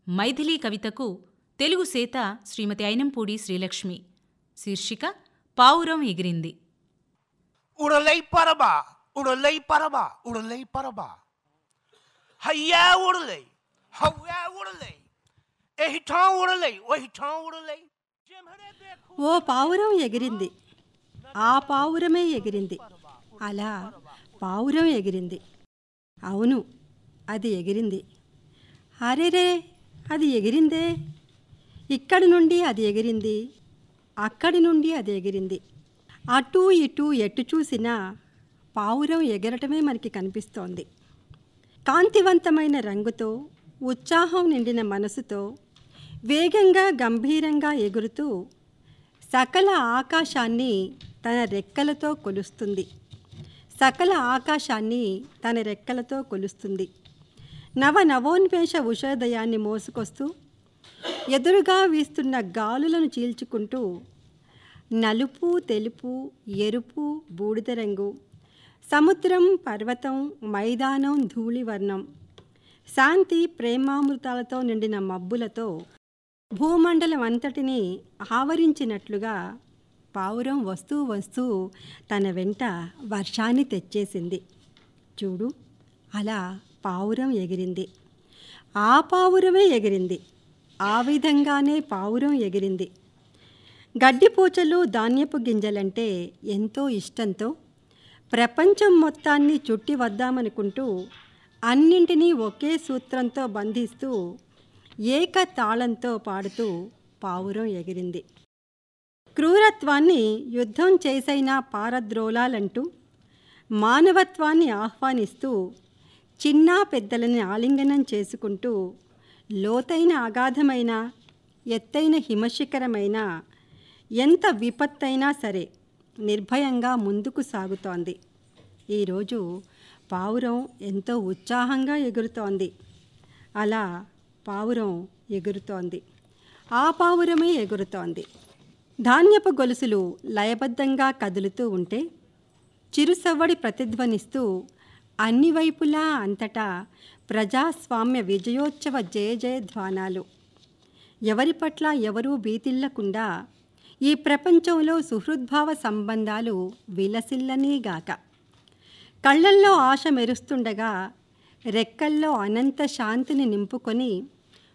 [SPEAKER 1] మైథిలి కవితకు తెలుగు సేత శ్రీమతి అయినంపూడి శ్రీలక్ష్మి. శీర్షిక పావురం ఎగిరింది.
[SPEAKER 23] ఉడలై పరబా ఉడలై పరబా ఉడలై పరబా హయ్యా ఉడలై హవ్యా ఉడలై ఎహిఠా ఉడలై ఓహిఠా ఉడలై.
[SPEAKER 24] ఓ పావురం ఎగిరింది, ఆ పావురమే ఎగిరింది, అలా పావురం ఎగిరింది. అవును, అది ఎగిరింది. అరేరే, అది ఎగిరిందే. ఇక్కడి నుండి అది ఎగిరింది, అక్కడి నుండి అది ఎగిరింది. అటూ ఇటూ ఎటు చూసినా పావురం ఎగరటమే మనకి కనిపిస్తోంది. కాంతివంతమైన రంగుతో, ఉత్సాహం నిండిన మనసుతో వేగంగా గంభీరంగా ఎగురుతూ సకల ఆకాశాన్ని తన రెక్కలతో కొలుస్తుంది. సకల ఆకాశాన్ని తన రెక్కలతో కొలుస్తుంది. నవోన్మేష ఉషోదయాన్ని మోసుకొస్తూ ఎదురుగా వీస్తున్న గాలులను చీల్చుకుంటూ నలుపు, తెలుపు, ఎరుపు, బూడిద రంగు, సముద్రం, పర్వతం, మైదానం, ధూళివర్ణం, శాంతి, ప్రేమామృతాలతో నిండిన మబ్బులతో భూమండలం అంతటినీ ఆవరించినట్లుగా పావురం వస్తూ తన వెంట వర్షాన్ని తెచ్చేసింది. చూడు, అలా పావురం ఎగిరింది. ఆ పావురమే ఎగిరింది. ఆ విధంగానే పావురం ఎగిరింది. గడ్డిపూచలు, ధాన్యపు గింజలంటే ఎంతో ఇష్టంతో ప్రపంచం మొత్తాన్ని చుట్టి వద్దామనుకుంటూ అన్నింటినీ ఒకే సూత్రంతో బంధిస్తూ ఏక తాళంతో పాడుతూ పావురం ఎగిరింది. క్రూరత్వాన్ని యుద్ధం చేసైనా పారద్రోలాలంటూ మానవత్వాన్ని ఆహ్వానిస్తూ చిన్నా పెద్దలని ఆలింగనం చేసుకుంటూ లోతైన అగాధమైన ఎత్తైన హిమశిఖరమైన ఎంత విపత్తైనా సరే నిర్భయంగా ముందుకు సాగుతోంది. ఈరోజు పావురం ఎంతో ఉత్సాహంగా ఎగురుతోంది. అలా పావురం ఎగురుతోంది. ఆ పావురమే ఎగురుతోంది. ధాన్యపు గొలుసులు లయబద్ధంగా కదులుతూ ఉంటే చిరుసవ్వడి ప్రతిధ్వనిస్తూ అన్ని వైపులా అంతటా ప్రజాస్వామ్య విజయోత్సవ జయధ్వానాలు. ఎవరి పట్ల ఎవరూ భీతిల్లకుండా ఈ ప్రపంచంలో సుహృద్భావ సంబంధాలు విలసిల్లనీగాక. కళ్ళల్లో ఆశ మెరుస్తుండగా రెక్కల్లో అనంత శాంతిని నింపుకొని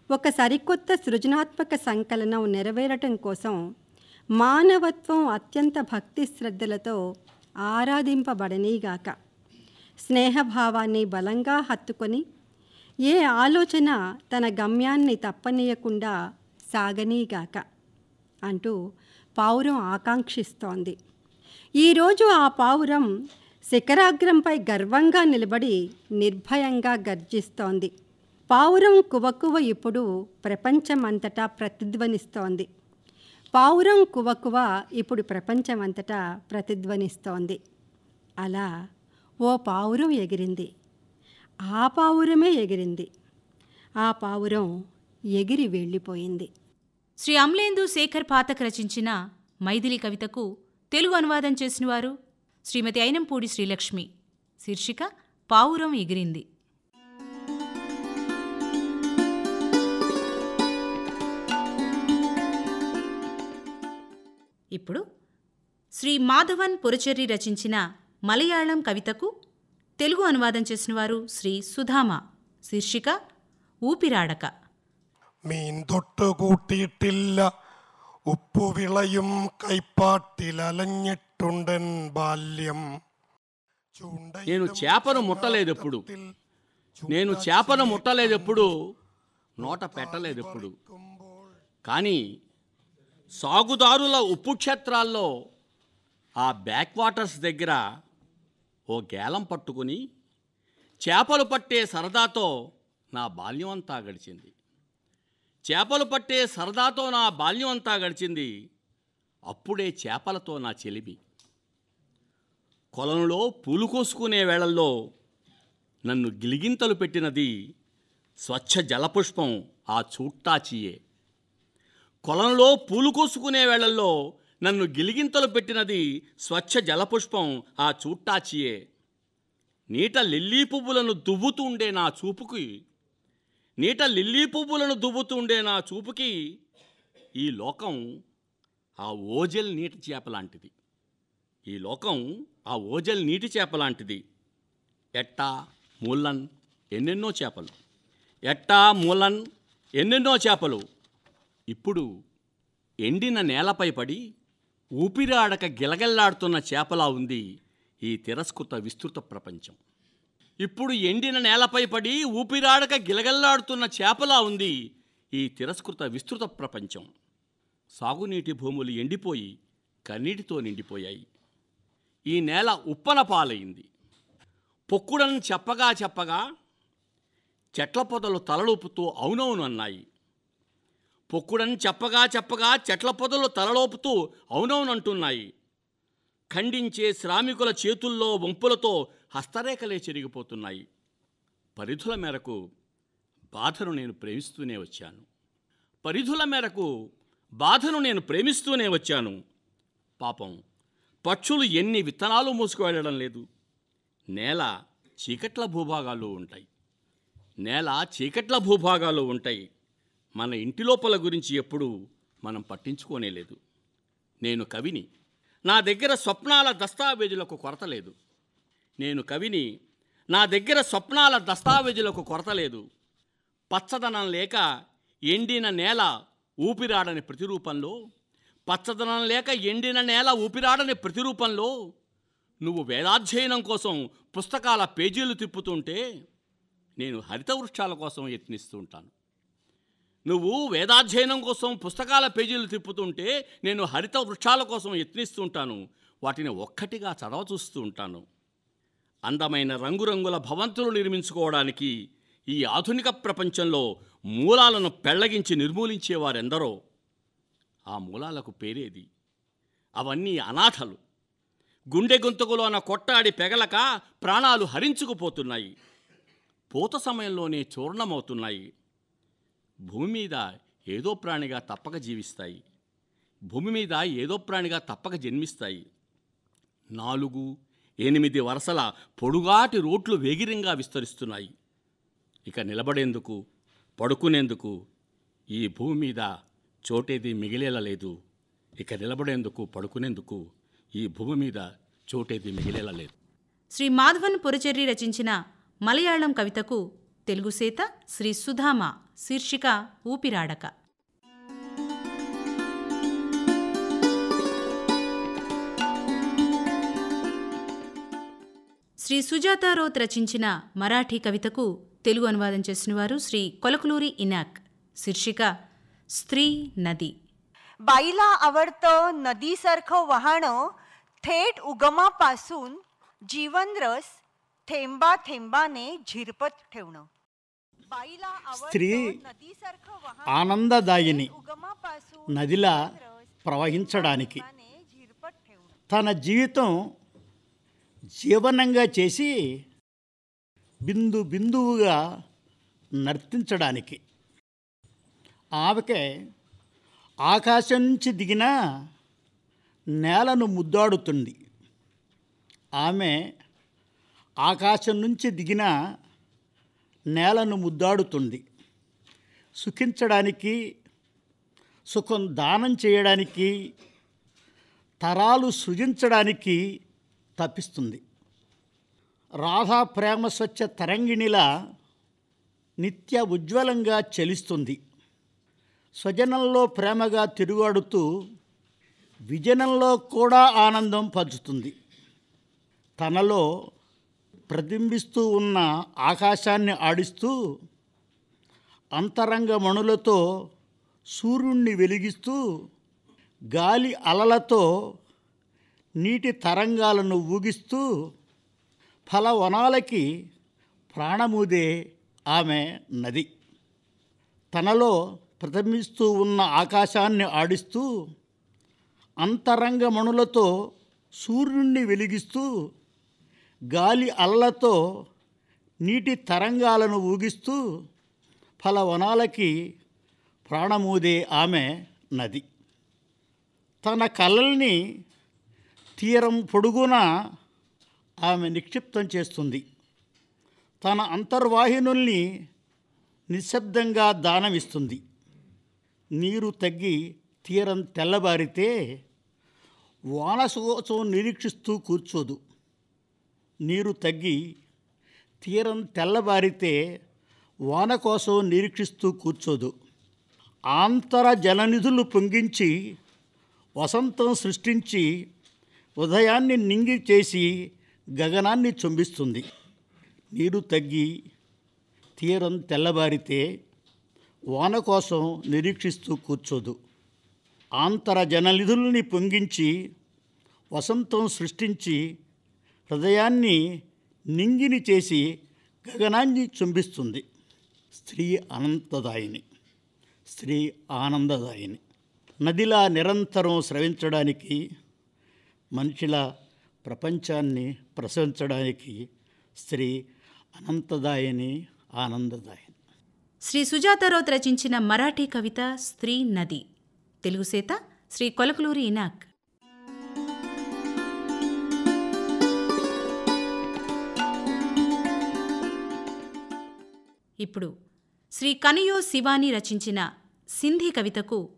[SPEAKER 24] ఒక సరికొత్త సృజనాత్మక సంకలనం నెరవేరటం కోసం మానవత్వం అత్యంత భక్తి శ్రద్ధలతో ఆరాధింపబడనీగాక. స్నేహభావాన్ని బలంగా హత్తుకొని ఏ ఆలోచన తన గమ్యాన్ని తప్పనీయకుండా సాగనీగాక అంటూ పావురం ఆకాంక్షిస్తోంది. ఈరోజు ఆ పావురం శిఖరాగ్రంపై గర్వంగా నిలబడి నిర్భయంగా గర్జిస్తోంది. పావురం కువకువ ఇప్పుడు ప్రపంచమంతటా ప్రతిధ్వనిస్తోంది. పావురం కువకువ ఇప్పుడు ప్రపంచమంతటా ప్రతిధ్వనిస్తోంది. అలా ఓ పావురం ఎగిరింది. ఆ పావురమే ఎగిరింది. ఆ పావురం ఎగిరి వెళ్ళిపోయింది.
[SPEAKER 1] శ్రీ అమ్లేందు శేఖర్ పాతక్ రచించిన మైథిలి కవితకు తెలుగు అనువాదం చేసినవారు శ్రీమతి అయినంపూడి శ్రీలక్ష్మి. శీర్షిక పావురం ఎగిరింది. ఇప్పుడు శ్రీ మాధవన్ పురచెర్రి రచించిన మలయాళం కవితకు తెలుగు అనువాదం చేసినవారు శ్రీ సుధామ. శీర్షిక ఊపిరాడక.
[SPEAKER 7] മീൻ തൊട്ട് കൂട്ടിയിട്ടില്ല, ഉപ്പുവിളയും കൈപ്പാട്ടിലലഞ്ഞിട്ടുണ്ടൻ ബാല്യം.
[SPEAKER 9] నేను చేపను ముట్టలేదెప్పుడు, నేను చేపను ముట్టలేదెప్పుడు, నోట పెట్టలేదెప్పుడు. కానీ సాగుదారుల ఉప్పు క్షేత్రాల్లో ఆ బ్యాక్ వాటర్స్ దగ్గర ఓ గేలం పట్టుకుని చేపలు పట్టే సరదాతో నా బాల్యం అంతా గడిచింది. చేపలు పట్టే సరదాతో నా బాల్యం అంతా గడిచింది. అప్పుడే చేపలతో నా చెలిమి. కొలంలో పూలు కోసుకునే వేళల్లో నన్ను గిలిగింతలు పెట్టినది స్వచ్ఛ జలపుష్పం ఆ చూట్టాచియే. కొలంలో పూలు కోసుకునే వేళల్లో నన్ను గిలిగింతలు పెట్టినది స్వచ్ఛ జలపుష్పం ఆ చూట్టాచియే. నీట లిల్లీ పువ్వులను దువ్వుతుండే నా చూపుకి, నీట లిల్లీ పువ్వులను దువ్వుతుండే నా చూపుకి ఈ లోకం ఆ ఓజెల్ నీటి చేపలాంటిది. ఈ లోకం ఆ ఓజెల్ నీటి చేపలాంటిది. ఎట్టా, ముల్లన్, ఎన్నెన్నో చేపలు. ఎట్టా, ముల్లన్, ఎన్నెన్నో చేపలు. ఇప్పుడు ఎండిన నేలపై పడి ఊపిరాడక గిలగల్లాడుతున్న చేపలా ఉంది ఈ తిరస్కృత విస్తృత ప్రపంచం. ఇప్పుడు ఎండిన నేలపై పడి ఊపిరాడక గిలగల్లాడుతున్న చేపలా ఉంది ఈ తిరస్కృత విస్తృత ప్రపంచం. సాగునీటి భూములు ఎండిపోయి కన్నీటితో నిండిపోయాయి. ఈ నేల ఉప్పన పాలైంది. పొక్కుడని చెప్పగా చెప్పగా చెట్ల పొదలు తలలోపుతూ అవునవును అన్నాయి. పొక్కుడని చెప్పగా చెప్పగా చెట్ల పొదలు తలలోపుతూ అవునవునంటున్నాయి. ఖండించే శ్రామికుల చేతుల్లో వంపులతో హస్తరేఖలే చెరిగిపోతున్నాయి. పరిధుల మేరకు బాధను నేను ప్రేమిస్తూనే వచ్చాను. పాపం పక్షులు ఎన్ని విత్తనాలు మోసుకువెళ్ళడం లేదు. నేల చీకట్ల భూభాగాలు ఉంటాయి. మన ఇంటి లోపల గురించి ఎప్పుడూ మనం పట్టించుకోనేలేదు. నేను కవిని. నా దగ్గర స్వప్నాల దస్తావేజులకు కొరత లేదు. పచ్చదనం లేక ఎండిన నేల ఊపిరాడని ప్రతిరూపంలో నువ్వు వేదాధ్యయనం కోసం పుస్తకాల పేజీలు తిప్పుతుంటే నేను హరిత వృక్షాల కోసం యత్నిస్తుంటాను. వాటిని ఒక్కటిగా చదవ చూస్తూ ఉంటాను. అందమైన రంగురంగుల భవంతులు నిర్మించుకోవడానికి ఈ ఆధునిక ప్రపంచంలో మూలాలను పెళ్లగించి నిర్మూలించేవారెందరో. ఆ మూలాలకు పేరేది? అవన్నీ అనాథలు. గుండె గొంతుకులోన కొట్టాడి పెగలక ప్రాణాలు హరించుకుపోతున్నాయి. పూత సమయంలోనే చూర్ణమవుతున్నాయి. భూమి మీద ఏదో ప్రాణిగా తప్పక జన్మిస్తాయి. 4-8 వరుసల పొడుగాటి రోడ్లు వేగిరంగా విస్తరిస్తున్నాయి. ఇక నిలబడేందుకు, పడుకునేందుకు ఈ భూమి మీద చోటేది మిగిలేలా లేదు.
[SPEAKER 1] శ్రీ మాధవన్ పురచెర్రి రచించిన మలయాళం కవితకు తెలుగు సేత శ్రీ సుధామ. శీర్షిక ఊపిరాడక. శ్రీ సుజాత రౌత్ రచించిన మరాఠీ కవితకు తెలుగు అనువాదం చేసినవారు శ్రీ కొలకలూరి ఇనాక్. శీర్షిక स्त्री नदी.
[SPEAKER 11] बाईला आवडतं नदीसारखं वाहणं, थेट उगमापासून जीवनरस थेंबा थेंबाने झिरपत ठेवणं.
[SPEAKER 12] స్త్రీ ఆనందదాయిని, నదిలా ప్రవహించడానికి, తన జీవితం జీవనంగా చేసి బిందు బిందువుగా నర్తించడానికి. ఆమెకే ఆకాశం నుంచి దిగిన నేలను ముద్దాడుతుంది. ఆమె ఆకాశం నుంచి దిగిన నేలను ముద్దాడుతుంది. సుఖించడానికి, సుఖం దానం చేయడానికి, తరాలు సృజించడానికి తప్పిస్తుంది. రాధా ప్రేమ స్వచ్ఛ తరంగిణిలా నిత్య ఉజ్వలంగా చలిస్తుంది. స్వజనంలో ప్రేమగా తిరుగాడుతూ విజనంలో కూడా ఆనందం పంచుతుంది. తనలో ప్రతిబింబిస్తూ ఉన్న ఆకాశాన్ని ఆడిస్తూ, అంతరంగ మణులతో సూర్యుణ్ణి వెలిగిస్తూ, గాలి అలలతో నీటి తరంగాలను ఊగిస్తూ, ఫలవనాలకి ప్రాణముదే ఆమె నది. తనలో ప్రతిబింబిస్తూ ఉన్న ఆకాశాన్ని ఆడిస్తూ, అంతరంగ మణులతో సూర్యుణ్ణి వెలిగిస్తూ, గాలి అలలతో నీటి తరంగాలను ఊగిస్తూ, ఫలవనాలకి ప్రాణమూదే ఆమె నది. తన కలల్ని తీరం పొడుగున ఆమె నిక్షిప్తం చేస్తుంది. తన అంతర్వాహినుల్ని నిశ్శబ్దంగా దానమిస్తుంది. నీరు తగ్గి తీరం తెల్లబారితే వాన కోసం నిరీక్షిస్తూ కూర్చోదు. నీరు తగ్గి తీరం తెల్లబారితే వాన కోసం నిరీక్షిస్తూ కూర్చోదు. ఆంతర జలనిధులు పొంగించి వసంతం సృష్టించి ఉదయాన్ని నింగి చేసి గగనాన్ని చొంబిస్తుంది. నీరు తగ్గి తీరం తెల్లబారితే వాన కోసం నిరీక్షిస్తూ కూర్చోదు. ఆంతర జలనిధుల్ని పొంగించి వసంతం సృష్టించి హృదయాన్ని నింగిని చేసి గగనాన్ని చుంబిస్తుంది. స్త్రీ అనంతదాయిని, స్త్రీ ఆనందదాయిని. నదిలా నిరంతరం స్రవించడానికి, మనిషిలా ప్రపంచాన్ని ప్రసవించడానికి స్త్రీ అనంతదాయిని, ఆనందదాయిని.
[SPEAKER 1] శ్రీ సుజాతారావు రచించిన మరాఠీ కవిత స్త్రీ నది. తెలుగు సేత శ్రీ కొలకలూరి ఇనాక్. ఇప్పుడు శ్రీ కనియో శివాని రచించిన సింధీ కవితకు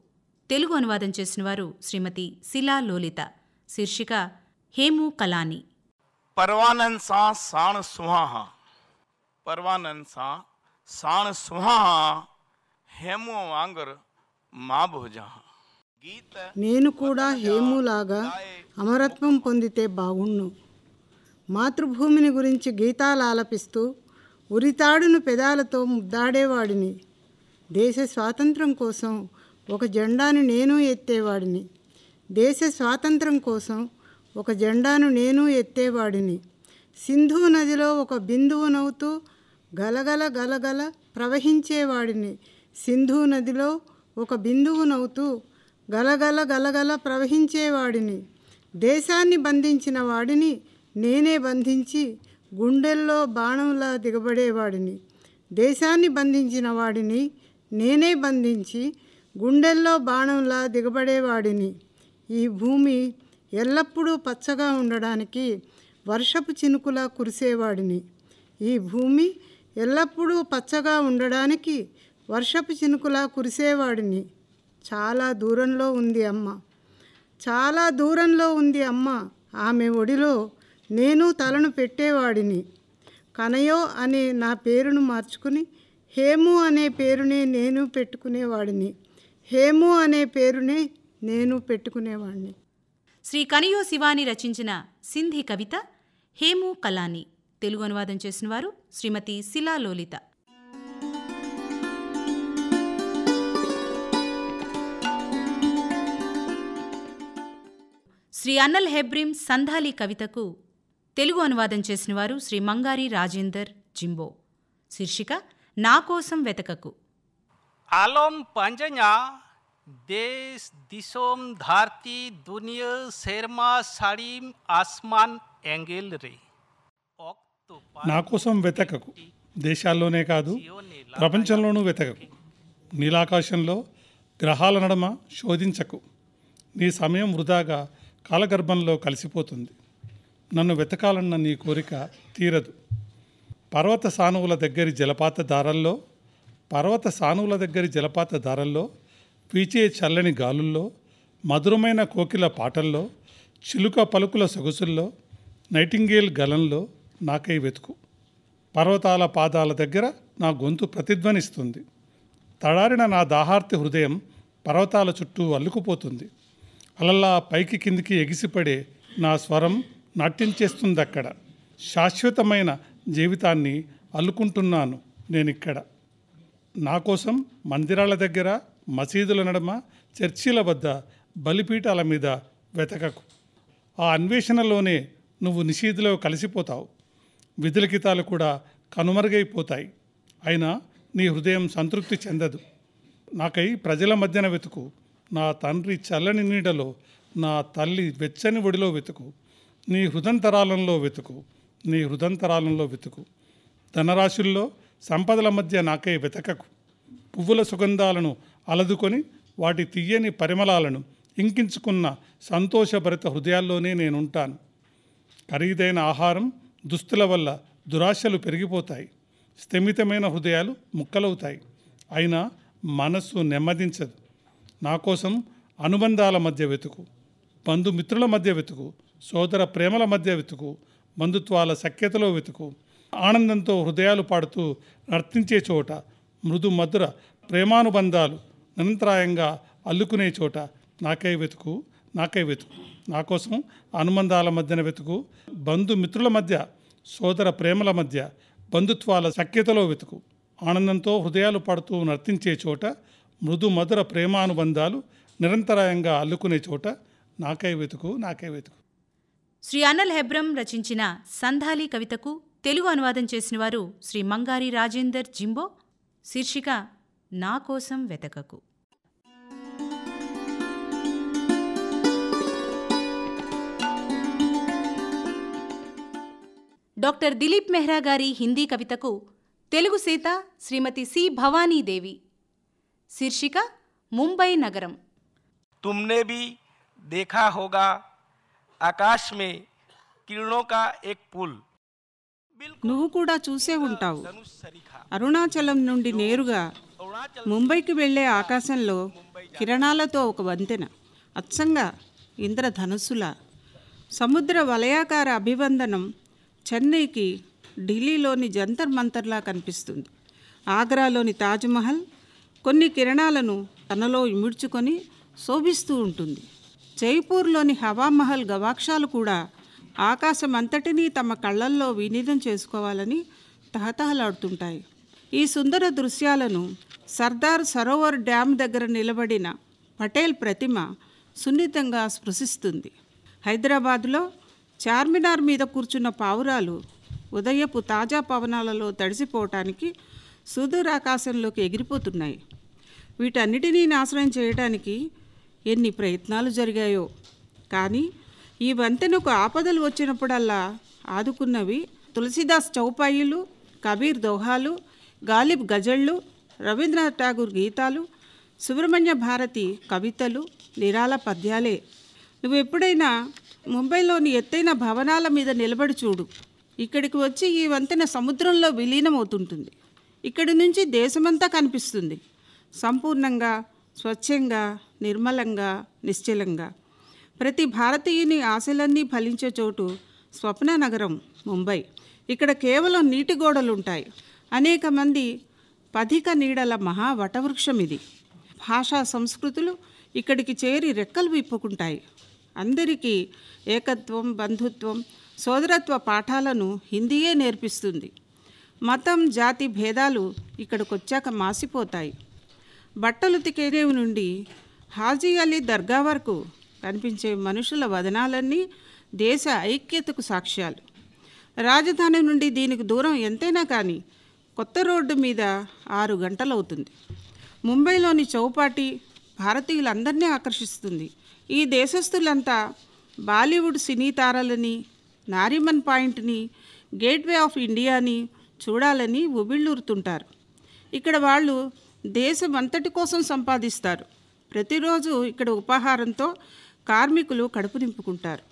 [SPEAKER 1] తెలుగు అనువాదం చేసిన వారు శ్రీమతి శిలా లోలిత. శీర్షిక హేము కలాని.
[SPEAKER 23] परवानन सा साण सुहाहा, परवानन सा साण सुहाहा, हेमो वांगर माँ भोजा.
[SPEAKER 4] నేను కూడా హేములాగా అమరత్వం పొందితే బాగుండు. మాతృభూమిని గురించి గీతాలు ఆలపిస్తూ ఉరితాడును పెదాలతో ముద్దాడేవాడిని. దేశ స్వాతంత్రం కోసం ఒక జెండాను నేను ఎత్తేవాడిని. దేశ స్వాతంత్రం కోసం ఒక జెండాను నేను ఎత్తేవాడిని. సింధు నదిలో ఒక బిందువునవుతూ గలగల గలగల ప్రవహించేవాడిని. సింధు నదిలో ఒక బిందువునవుతూ గలగల గలగల ప్రవహించేవాడిని. దేశాన్ని బంధించిన వాడిని నేనే బంధించి గుండెల్లో బాణంలా దిగబడేవాడిని. దేశాన్ని బంధించిన వాడిని నేనే బంధించి గుండెల్లో బాణంలా దిగబడేవాడిని. ఈ భూమి ఎల్లప్పుడూ పచ్చగా ఉండడానికి వర్షపు చినుకులా కురిసేవాడిని. ఈ భూమి ఎల్లప్పుడూ పచ్చగా ఉండడానికి వర్షపు చినుకులా కురిసేవాడిని. చాలా దూరంలో ఉంది అమ్మ, చాలా దూరంలో ఉంది అమ్మ. ఆమె ఒడిలో నేను తలను పెట్టేవాడిని. కనయో అనే నా పేరును మార్చుకుని హేము అనే పేరునే నేను పెట్టుకునేవాడిని. హేము అనే పేరునే నేను పెట్టుకునేవాడిని.
[SPEAKER 1] శ్రీ కనియో శివాని రచించిన సింధీ కవిత హేము కలాని. తెలుగు అనువాదం చేసిన వారు శ్రీమతి శిలా లోలిత. శ్రీ అన్నల్ హెబ్రిం సంధాలి కవితకు తెలుగు అనువాదం చేసిన వారు శ్రీ మంగారి రాజేందర్ జింబో. శీర్షిక నా కోసం వెతకకు.
[SPEAKER 23] आलम पंजन्या देश दिसोम धारती दुनिया शर्मा साड़ीम आसमान ఎంగేల్ రే.
[SPEAKER 13] నా కోసం వెతకకు. దేశాల్లోనే కాదు ప్రపంచంలోనూ వెతకకు. నీలాకాశంలో గ్రహాల నడమ శోధించకు. నీ సమయం వృధాగా కాలగర్భంలో కలిసిపోతుంది. నన్ను వెతకాలన్న నీ కోరిక తీరదు. పర్వత సానువుల దగ్గరి జలపాత దారల్లో పీచే చల్లని గాలుల్లో మధురమైన కోకిల పాటల్లో చిలుక పలుకుల సొగసుల్లో నైటింగేల్ గలంలో నాకై వెతుకు. పర్వతాల పాదాల దగ్గర నా గొంతు ప్రతిధ్వనిస్తుంది. తడారిన నా దాహార్తి హృదయం పర్వతాల చుట్టూ అల్లుకుపోతుంది. అలల్లా పైకి కిందికి ఎగిసిపడే నా స్వరం నాట్యం చేస్తుంది అక్కడ. శాశ్వతమైన జీవితాన్ని అల్లుకుంటున్నాను నేనిక్కడ. నా కోసం మందిరాల దగ్గర, మసీదుల నడమ, చర్చిల వద్ద, బలిపీఠాల మీద వెతకకు. ఆ అన్వేషణలోనే నువ్వు నిషీధిలో కలిసిపోతావు. విధులిఖితాలు కూడా కనుమరుగైపోతాయి. అయినా నీ హృదయం సంతృప్తి చెందదు. నాకై ప్రజల మధ్యన వెతుకు. నా తండ్రి చల్లని నీడలో, నా తల్లి వెచ్చని ఒడిలో వెతుకు. నీ హృదంతరాలంలో వెతుకు, నీ హృదంతరాలంలో వెతుకు. ధనరాశుల్లో సంపదల మధ్య నాకై వెతకకు. పువ్వుల సుగంధాలను అలదుకొని వాటి తీయని పరిమళాలను ఇంకించుకున్న సంతోషభరిత హృదయాల్లోనే నేనుంటాను. ఖరీదైన ఆహారం, దుస్తుల వల్ల దురాశలు పెరిగిపోతాయి. స్థిమితమైన హృదయాలు ముక్కలవుతాయి. అయినా మనస్సు నెమ్మదించదు. నా కోసం అనుబంధాల మధ్య వెతుకు. బంధుమిత్రుల మధ్య వెతుకు. సోదర ప్రేమల మధ్య వెతుకు. బంధుత్వాల సఖ్యతలో వెతుకు. ఆనందంతో హృదయాలు పాడుతూ నర్తించే చోట, మృదు మధుర ప్రేమానుబంధాలు నిరంతరాయంగా అల్లుకునే చోట నాకై వెతుకు, నాకై వెతుకు. నా కోసం అనుబంధాల మధ్యన వెతుకు. బంధుమిత్రుల మధ్య, సోదర ప్రేమల మధ్య, బంధుత్వాల సఖ్యతలో వెతుకు. ఆనందంతో హృదయాలు పాడుతూ నర్తించే చోట, మృదు మధుర ప్రేమానుబంధాలు నిరంతరాయంగా అల్లుకునే చోట నాకై వెతుకు, నాకై వెతుకు.
[SPEAKER 1] శ్రీ అన్నల్ హెబ్రం రచించిన సంధాలి కవితకు తెలుగు అనువాదం చేసిన వారు శ్రీ మంగారి రాజేందర్ జింబో. శీర్షిక నా కోసం వెతకకు. డాక్టర్ దిలీప్ మెహ్రా గారి హిందీ కవితకు తెలుగు సేత శ్రీమతి సి భవానీదేవి. శీర్షిక ముంబై నగరం.
[SPEAKER 15] तुमने भी देखा होगा आकाश में किरणों का एक पुल.
[SPEAKER 16] నువ్వు కూడా చూసే ఉంటావు. అరుణాచలం నుండి నేరుగా ముంబైకి వెళ్ళే ఆకాశంలో కిరణాలతో ఒక వంతెన, అచ్చంగా ఇంద్రధనుస్సులా. సముద్ర వలయాకార అభివందనం చెన్నైకి ఢిల్లీలోని జంతర్ మంతర్లా కనిపిస్తుంది. ఆగ్రాలోని తాజ్మహల్ కొన్ని కిరణాలను తనలో ఇముడ్చుకొని శోభిస్తూ ఉంటుంది. జైపూర్లోని హవామహల్ గవాక్షాలు కూడా ఆకాశమంతటినీ తమ కళ్ళల్లో వినీతం చేసుకోవాలని తహతహలాడుతుంటాయి. ఈ సుందర దృశ్యాలను సర్దార్ సరోవర్ డ్యామ్ దగ్గర నిలబడిన పటేల్ ప్రతిమ సున్నితంగా స్పృశిస్తుంది. హైదరాబాద్లో చార్మినార్ మీద కూర్చున్న పావురాలు ఉదయపు తాజా పవనాలలో తడిసిపోవటానికి సుదూరాకాశంలోకి ఎగిరిపోతున్నాయి. వీటన్నిటినీ నాశనం చేయడానికి ఎన్ని ప్రయత్నాలు జరిగాయో. కానీ ఈ వంతెనకు ఆపదలు వచ్చినప్పుడల్లా ఆదుకున్నవి తులసిదాస్ చౌపాయిలు, కబీర్ దోహాలు, గాలిబ్ గజళ్ళు, రవీంద్రనాథ్ ఠాగూర్ గీతాలు, సుబ్రహ్మణ్య భారతి కవితలు, నిరాల పద్యాలే. నువ్వు ఎప్పుడైనా ముంబైలోని ఎత్తైన భవనాల మీద నిలబడి చూడు. ఇక్కడికి వచ్చి ఈ వంతెన సముద్రంలో విలీనమవుతుంటుంది. ఇక్కడి నుంచి దేశమంతా కనిపిస్తుంది, సంపూర్ణంగా, స్వచ్ఛంగా, నిర్మలంగా, నిశ్చలంగా. ప్రతి భారతీయుని ఆశలన్నీ ఫలించే చోటు స్వప్న నగరం ముంబై. ఇక్కడ కేవలం నీటి గోడలుంటాయి. అనేక మంది పథిక నీడల మహా వటవృక్షం ఇది. భాషా సంస్కృతులు ఇక్కడికి చేరి రెక్కలు విప్పుకుంటాయి. అందరికీ ఏకత్వం, బంధుత్వం, సోదరత్వ పాఠాలను హిందీయే నేర్పిస్తుంది. మతం, జాతి భేదాలు ఇక్కడికొచ్చాక మాసిపోతాయి. బట్టలు తికేరేవు నుండి హాజీ అలీ దర్గా వరకు కనిపించే మనుషుల వదనాలన్నీ దేశ ఐక్యతకు సాక్ష్యాలు. రాజధాని నుండి దీనికి దూరం ఎంతైనా కానీ కొత్త రోడ్డు మీద 6 గంటలవుతుంది. ముంబైలోని చౌపాటి భారతీయులందరినీ ఆకర్షిస్తుంది. ఈ దేశస్థులంతా బాలీవుడ్ సినీ తారలని, నారిమన్ పాయింట్ని, గేట్వే ఆఫ్ ఇండియాని చూడాలని ఉబిళ్ళూరుతుంటారు. ఇక్కడ వాళ్ళు దేశం అంతటి కోసం సంపాదిస్తారు. ప్రతిరోజు ఇక్కడ ఉపాహారంతో కార్మికులు కడుపు నింపుకుంటారు.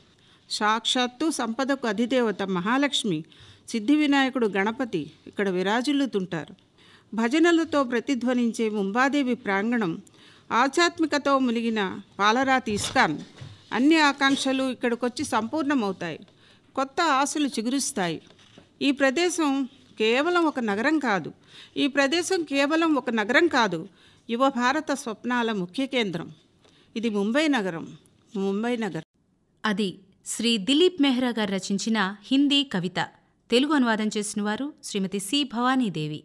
[SPEAKER 16] సాక్షాత్తు సంపదకు అధిదేవత మహాలక్ష్మి, సిద్ధి వినాయకుడు, గణపతి ఇక్కడ విరాజిల్లుతుంటారు. భజనలతో ప్రతిధ్వనించే ముంబాదేవి ప్రాంగణం, ఆధ్యాత్మికతో మునిగిన పాలరాతి ఇస్కాన్, అన్ని ఆకాంక్షలు ఇక్కడికొచ్చి సంపూర్ణమవుతాయి. కొత్త ఆశలు చిగురుస్తాయి. ఈ ప్రదేశం కేవలం ఒక నగరం కాదు, యువ భారత స్వప్నాల ముఖ్య కేంద్రం. ఇది ముంబై నగరం.
[SPEAKER 1] అది శ్రీ దిలీప్ మెహ్రా గారు రచించిన హిందీ కవిత. తెలుగు అనువాదం చేసిన వారు శ్రీమతి సి భవానీదేవి.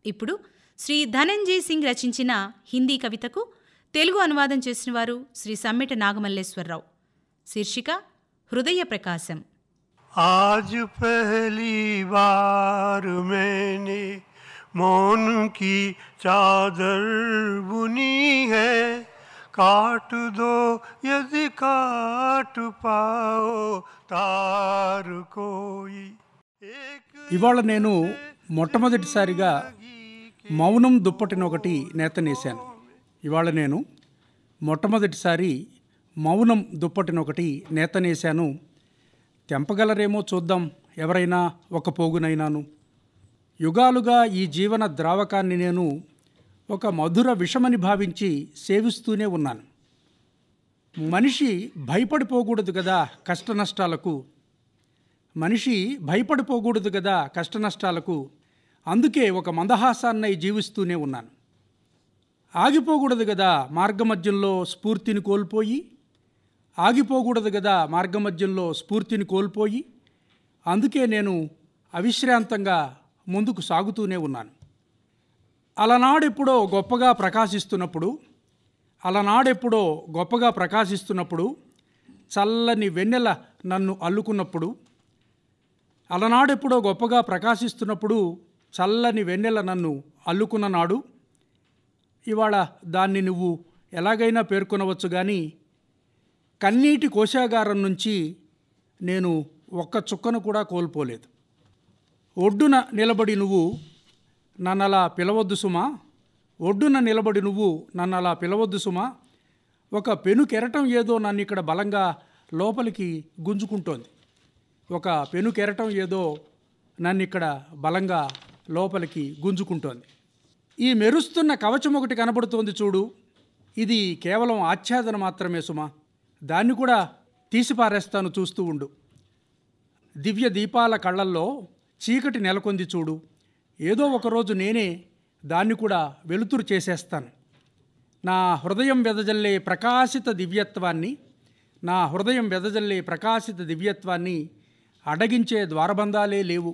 [SPEAKER 1] ఇప్పుడు శ్రీ ధనంజయ్ సింగ్ రచించిన హిందీ కవితకు తెలుగు అనువాదం చేసిన వారు శ్రీ సమ్మెట నాగమల్లేశ్వరరావు. శీర్షిక హృదయ ప్రకాశం.
[SPEAKER 7] आज पहली बार मैंने मौन की चादर बुनी है, काट दो यदि काट पाओ तार कोई.
[SPEAKER 17] ఇవాళ నేను మొట్టమొదటిసారిగా మౌనం దుప్పటిని ఒకటి నేతనేశాను. ఇవాళ నేను మొట్టమొదటిసారి మౌనం దుప్పటిని ఒకటి నేతనేశాను. తెంపగలరేమో చూద్దాం ఎవరైనా ఒక పోగునైనాను. యుగాలుగా ఈ జీవన ద్రావకాన్ని నేను ఒక మధుర విషమని భావించి సేవిస్తూనే ఉన్నాను. మనిషి భయపడిపోకూడదు కదా కష్టనష్టాలకు. అందుకే ఒక మందహాసాన్నై జీవిస్తూనే ఉన్నాను. ఆగిపోకూడదు కదా మార్గమధ్యంలో స్ఫూర్తిని కోల్పోయి అందుకే నేను అవిశ్రాంతంగా ముందుకు సాగుతూనే ఉన్నాను. అలనాడెప్పుడో గొప్పగా ప్రకాశిస్తున్నప్పుడు చల్లని వెన్నెల నన్ను అల్లుకున్నప్పుడు, అలనాడెప్పుడో గొప్పగా ప్రకాశిస్తున్నప్పుడు చల్లని వెన్నెల నన్ను అల్లుకున్న నాడు, ఇవాళ దాన్ని నువ్వు ఎలాగైనా పేర్కొనవచ్చు. కానీ కన్నీటి కోశాగారం నుంచి నేను ఒక్క చుక్కను కూడా కోల్పోలేదు. ఒడ్డున నిలబడి నువ్వు నన్నలా పిలవద్దు సుమా, ఒడ్డున నిలబడి నువ్వు నన్నలా పిలవద్దు సుమా, ఒక పెను కెరటం ఏదో నన్ను ఇక్కడ బలంగా లోపలికి గుంజుకుంటోంది. ఒక పెను కెరటం ఏదో నన్ను ఇక్కడ బలంగా లోపలికి గుంజుకుంటోంది. ఈ మెరుస్తున్న కవచం ఒకటి కనబడుతోంది చూడు, ఇది కేవలం ఆచ్ఛాదన మాత్రమే సుమా, దాన్ని కూడా తీసిపారేస్తాను, చూస్తూ ఉండు. దివ్య దీపాల కళ్ళల్లో చీకటి నెలకొంది చూడు, ఏదో ఒకరోజు నేనే దాన్ని కూడా వెలుతురు చేసేస్తాను. నా హృదయం వెదజల్లే ప్రకాశిత దివ్యత్వాన్ని, నా హృదయం వెదజల్లే ప్రకాశిత దివ్యత్వాన్ని అడగించే ద్వారబంధాలే లేవు.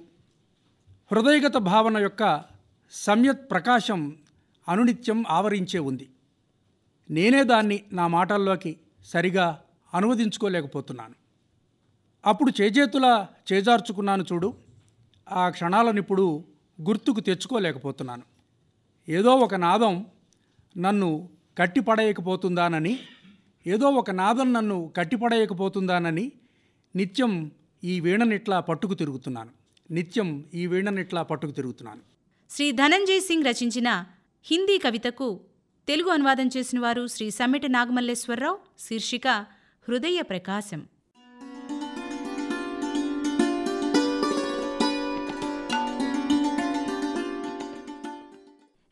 [SPEAKER 17] హృదయగత భావన యొక్క సమ్యత్ ప్రకాశం అనునిత్యం ఆవరించే ఉంది. నేనే దాన్ని నా మాటల్లోకి సరిగా అనువదించుకోలేకపోతున్నాను. అప్పుడు చేజేతులా చేజార్చుకున్నాను చూడు, ఆ క్షణాలనిప్పుడు గుర్తుకు తెచ్చుకోలేకపోతున్నాను. ఏదో ఒక నాదం నన్ను కట్టిపడేయకపోతుందానని, ఏదో ఒక నాదం నన్ను కట్టిపడేయకపోతుందానని నిత్యం ఈ వీణనిట్లా పట్టుకు తిరుగుతున్నాను, నిత్యం ఈ వీణనిట్లా పట్టుకు తిరుగుతున్నాను.
[SPEAKER 1] శ్రీ ధనంజయ్ సింగ్ రచించిన హిందీ కవితకు తెలుగు అనువాదం చేసిన వారు శ్రీ సమ్మెట నాగమల్లేశ్వరరావు. శీర్షిక హృదయ ప్రకాశం.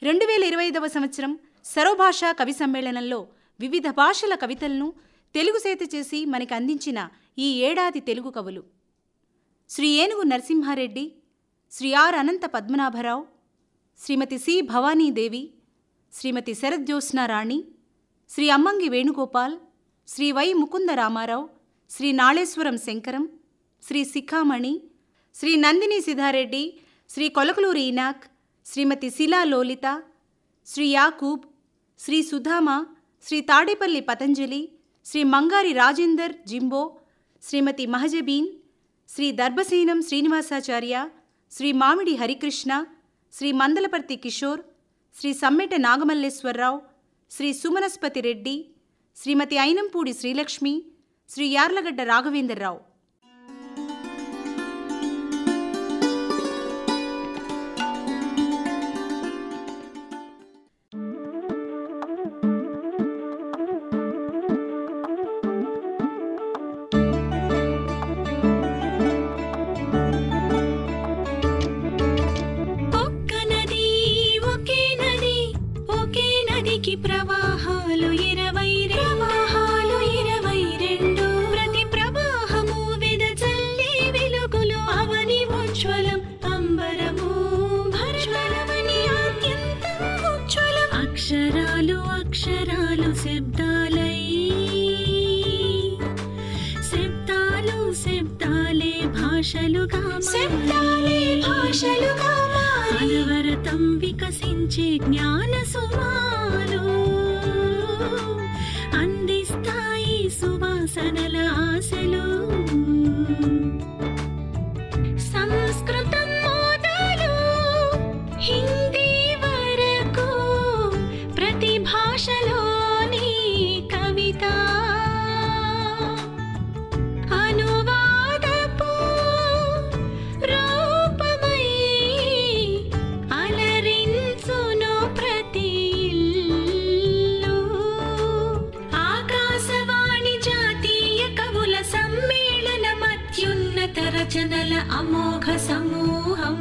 [SPEAKER 1] 2025వ సంవత్సరం సర్వభాషా కవి సమ్మేళనంలో వివిధ భాషల కవితలను తెలుగు సేత చేసి మనకి అందించిన ఈ ఏడాది తెలుగు కవులు Shri Enugu Narasimha Reddy, Shri R Anantha Padmanabha Rao, Shrimati C Bhavani Devi, Shrimati Sarajyotsna Rani, Shri Ammangi Venugopal, Shri Y Mukunda Rama Rao, Shri Naleshwaram Shankaram, Shri Sikhamani, Shri Nandini Siddha Reddy, Shri Kolakaluri Enoch, Shrimati Shila Lolitha, Shri Yakub, Shri Sudama, Shri Tadepalli Patanjali, Shri మంగారి Rajender జింబో, శ్రీమతి మహజబీన్, శ్రీ దర్భసేనం శ్రీనివాసాచార్య, శ్రీ మామిడి హరికృష్ణ, శ్రీ మందలపర్తి కిషోర్, శ్రీ సమ్మెట నాగమల్లేశ్వరరావు, శ్రీ సుమనస్పతి రెడ్డి, శ్రీమతి అయినంపూడి శ్రీలక్ష్మి, శ్రీ యార్లగడ్డ రాఘవేంద్రరావు.
[SPEAKER 10] ప్రవాహాలు 22 ప్రతి ప్రవాహము వెదజల్లే వెలుగులు అవని ఉజ్వలం అంబరము భరవని అత్యంతం ఉజ్వలం అక్షరాలు అక్షరాలు శబ్దాలై శబ్దాలు శబ్దాలే భాషలుగా అనవరతం వికసించే జ్ఞాన సుమాలు అందిస్తాయి సువాసనల ఆశలు సంస్కృతం మొదలు హిందీ వరకు ప్రతి భాషలోని కవిత అనువాదపు రూపమై అలరించును ప్రతి ఇల్లు. ఆకాశవాణి జాతీయ కవుల సమ్మేళనం అత్యున్నత రచనల అమోఘ సమూహం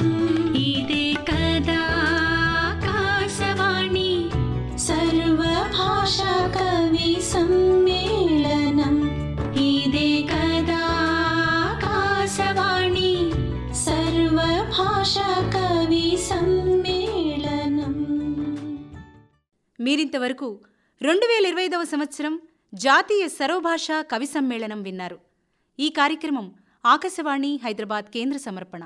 [SPEAKER 10] ఇదే కదా ఆకాశవాణి సర్వభాషా కవి సమ్మేళనం ఇదే కదా ఆకాశవాణి సర్వభాషా కవి సమ్మేళనం.
[SPEAKER 1] మీరింతవరకు 2025వ సంవత్సరం జాతీయ సర్వభాషా కవి సమ్మేళనం విన్నారు. ఈ కార్యక్రమం ఆకాశవాణి హైదరాబాద్ కేంద్ర సమర్పణ.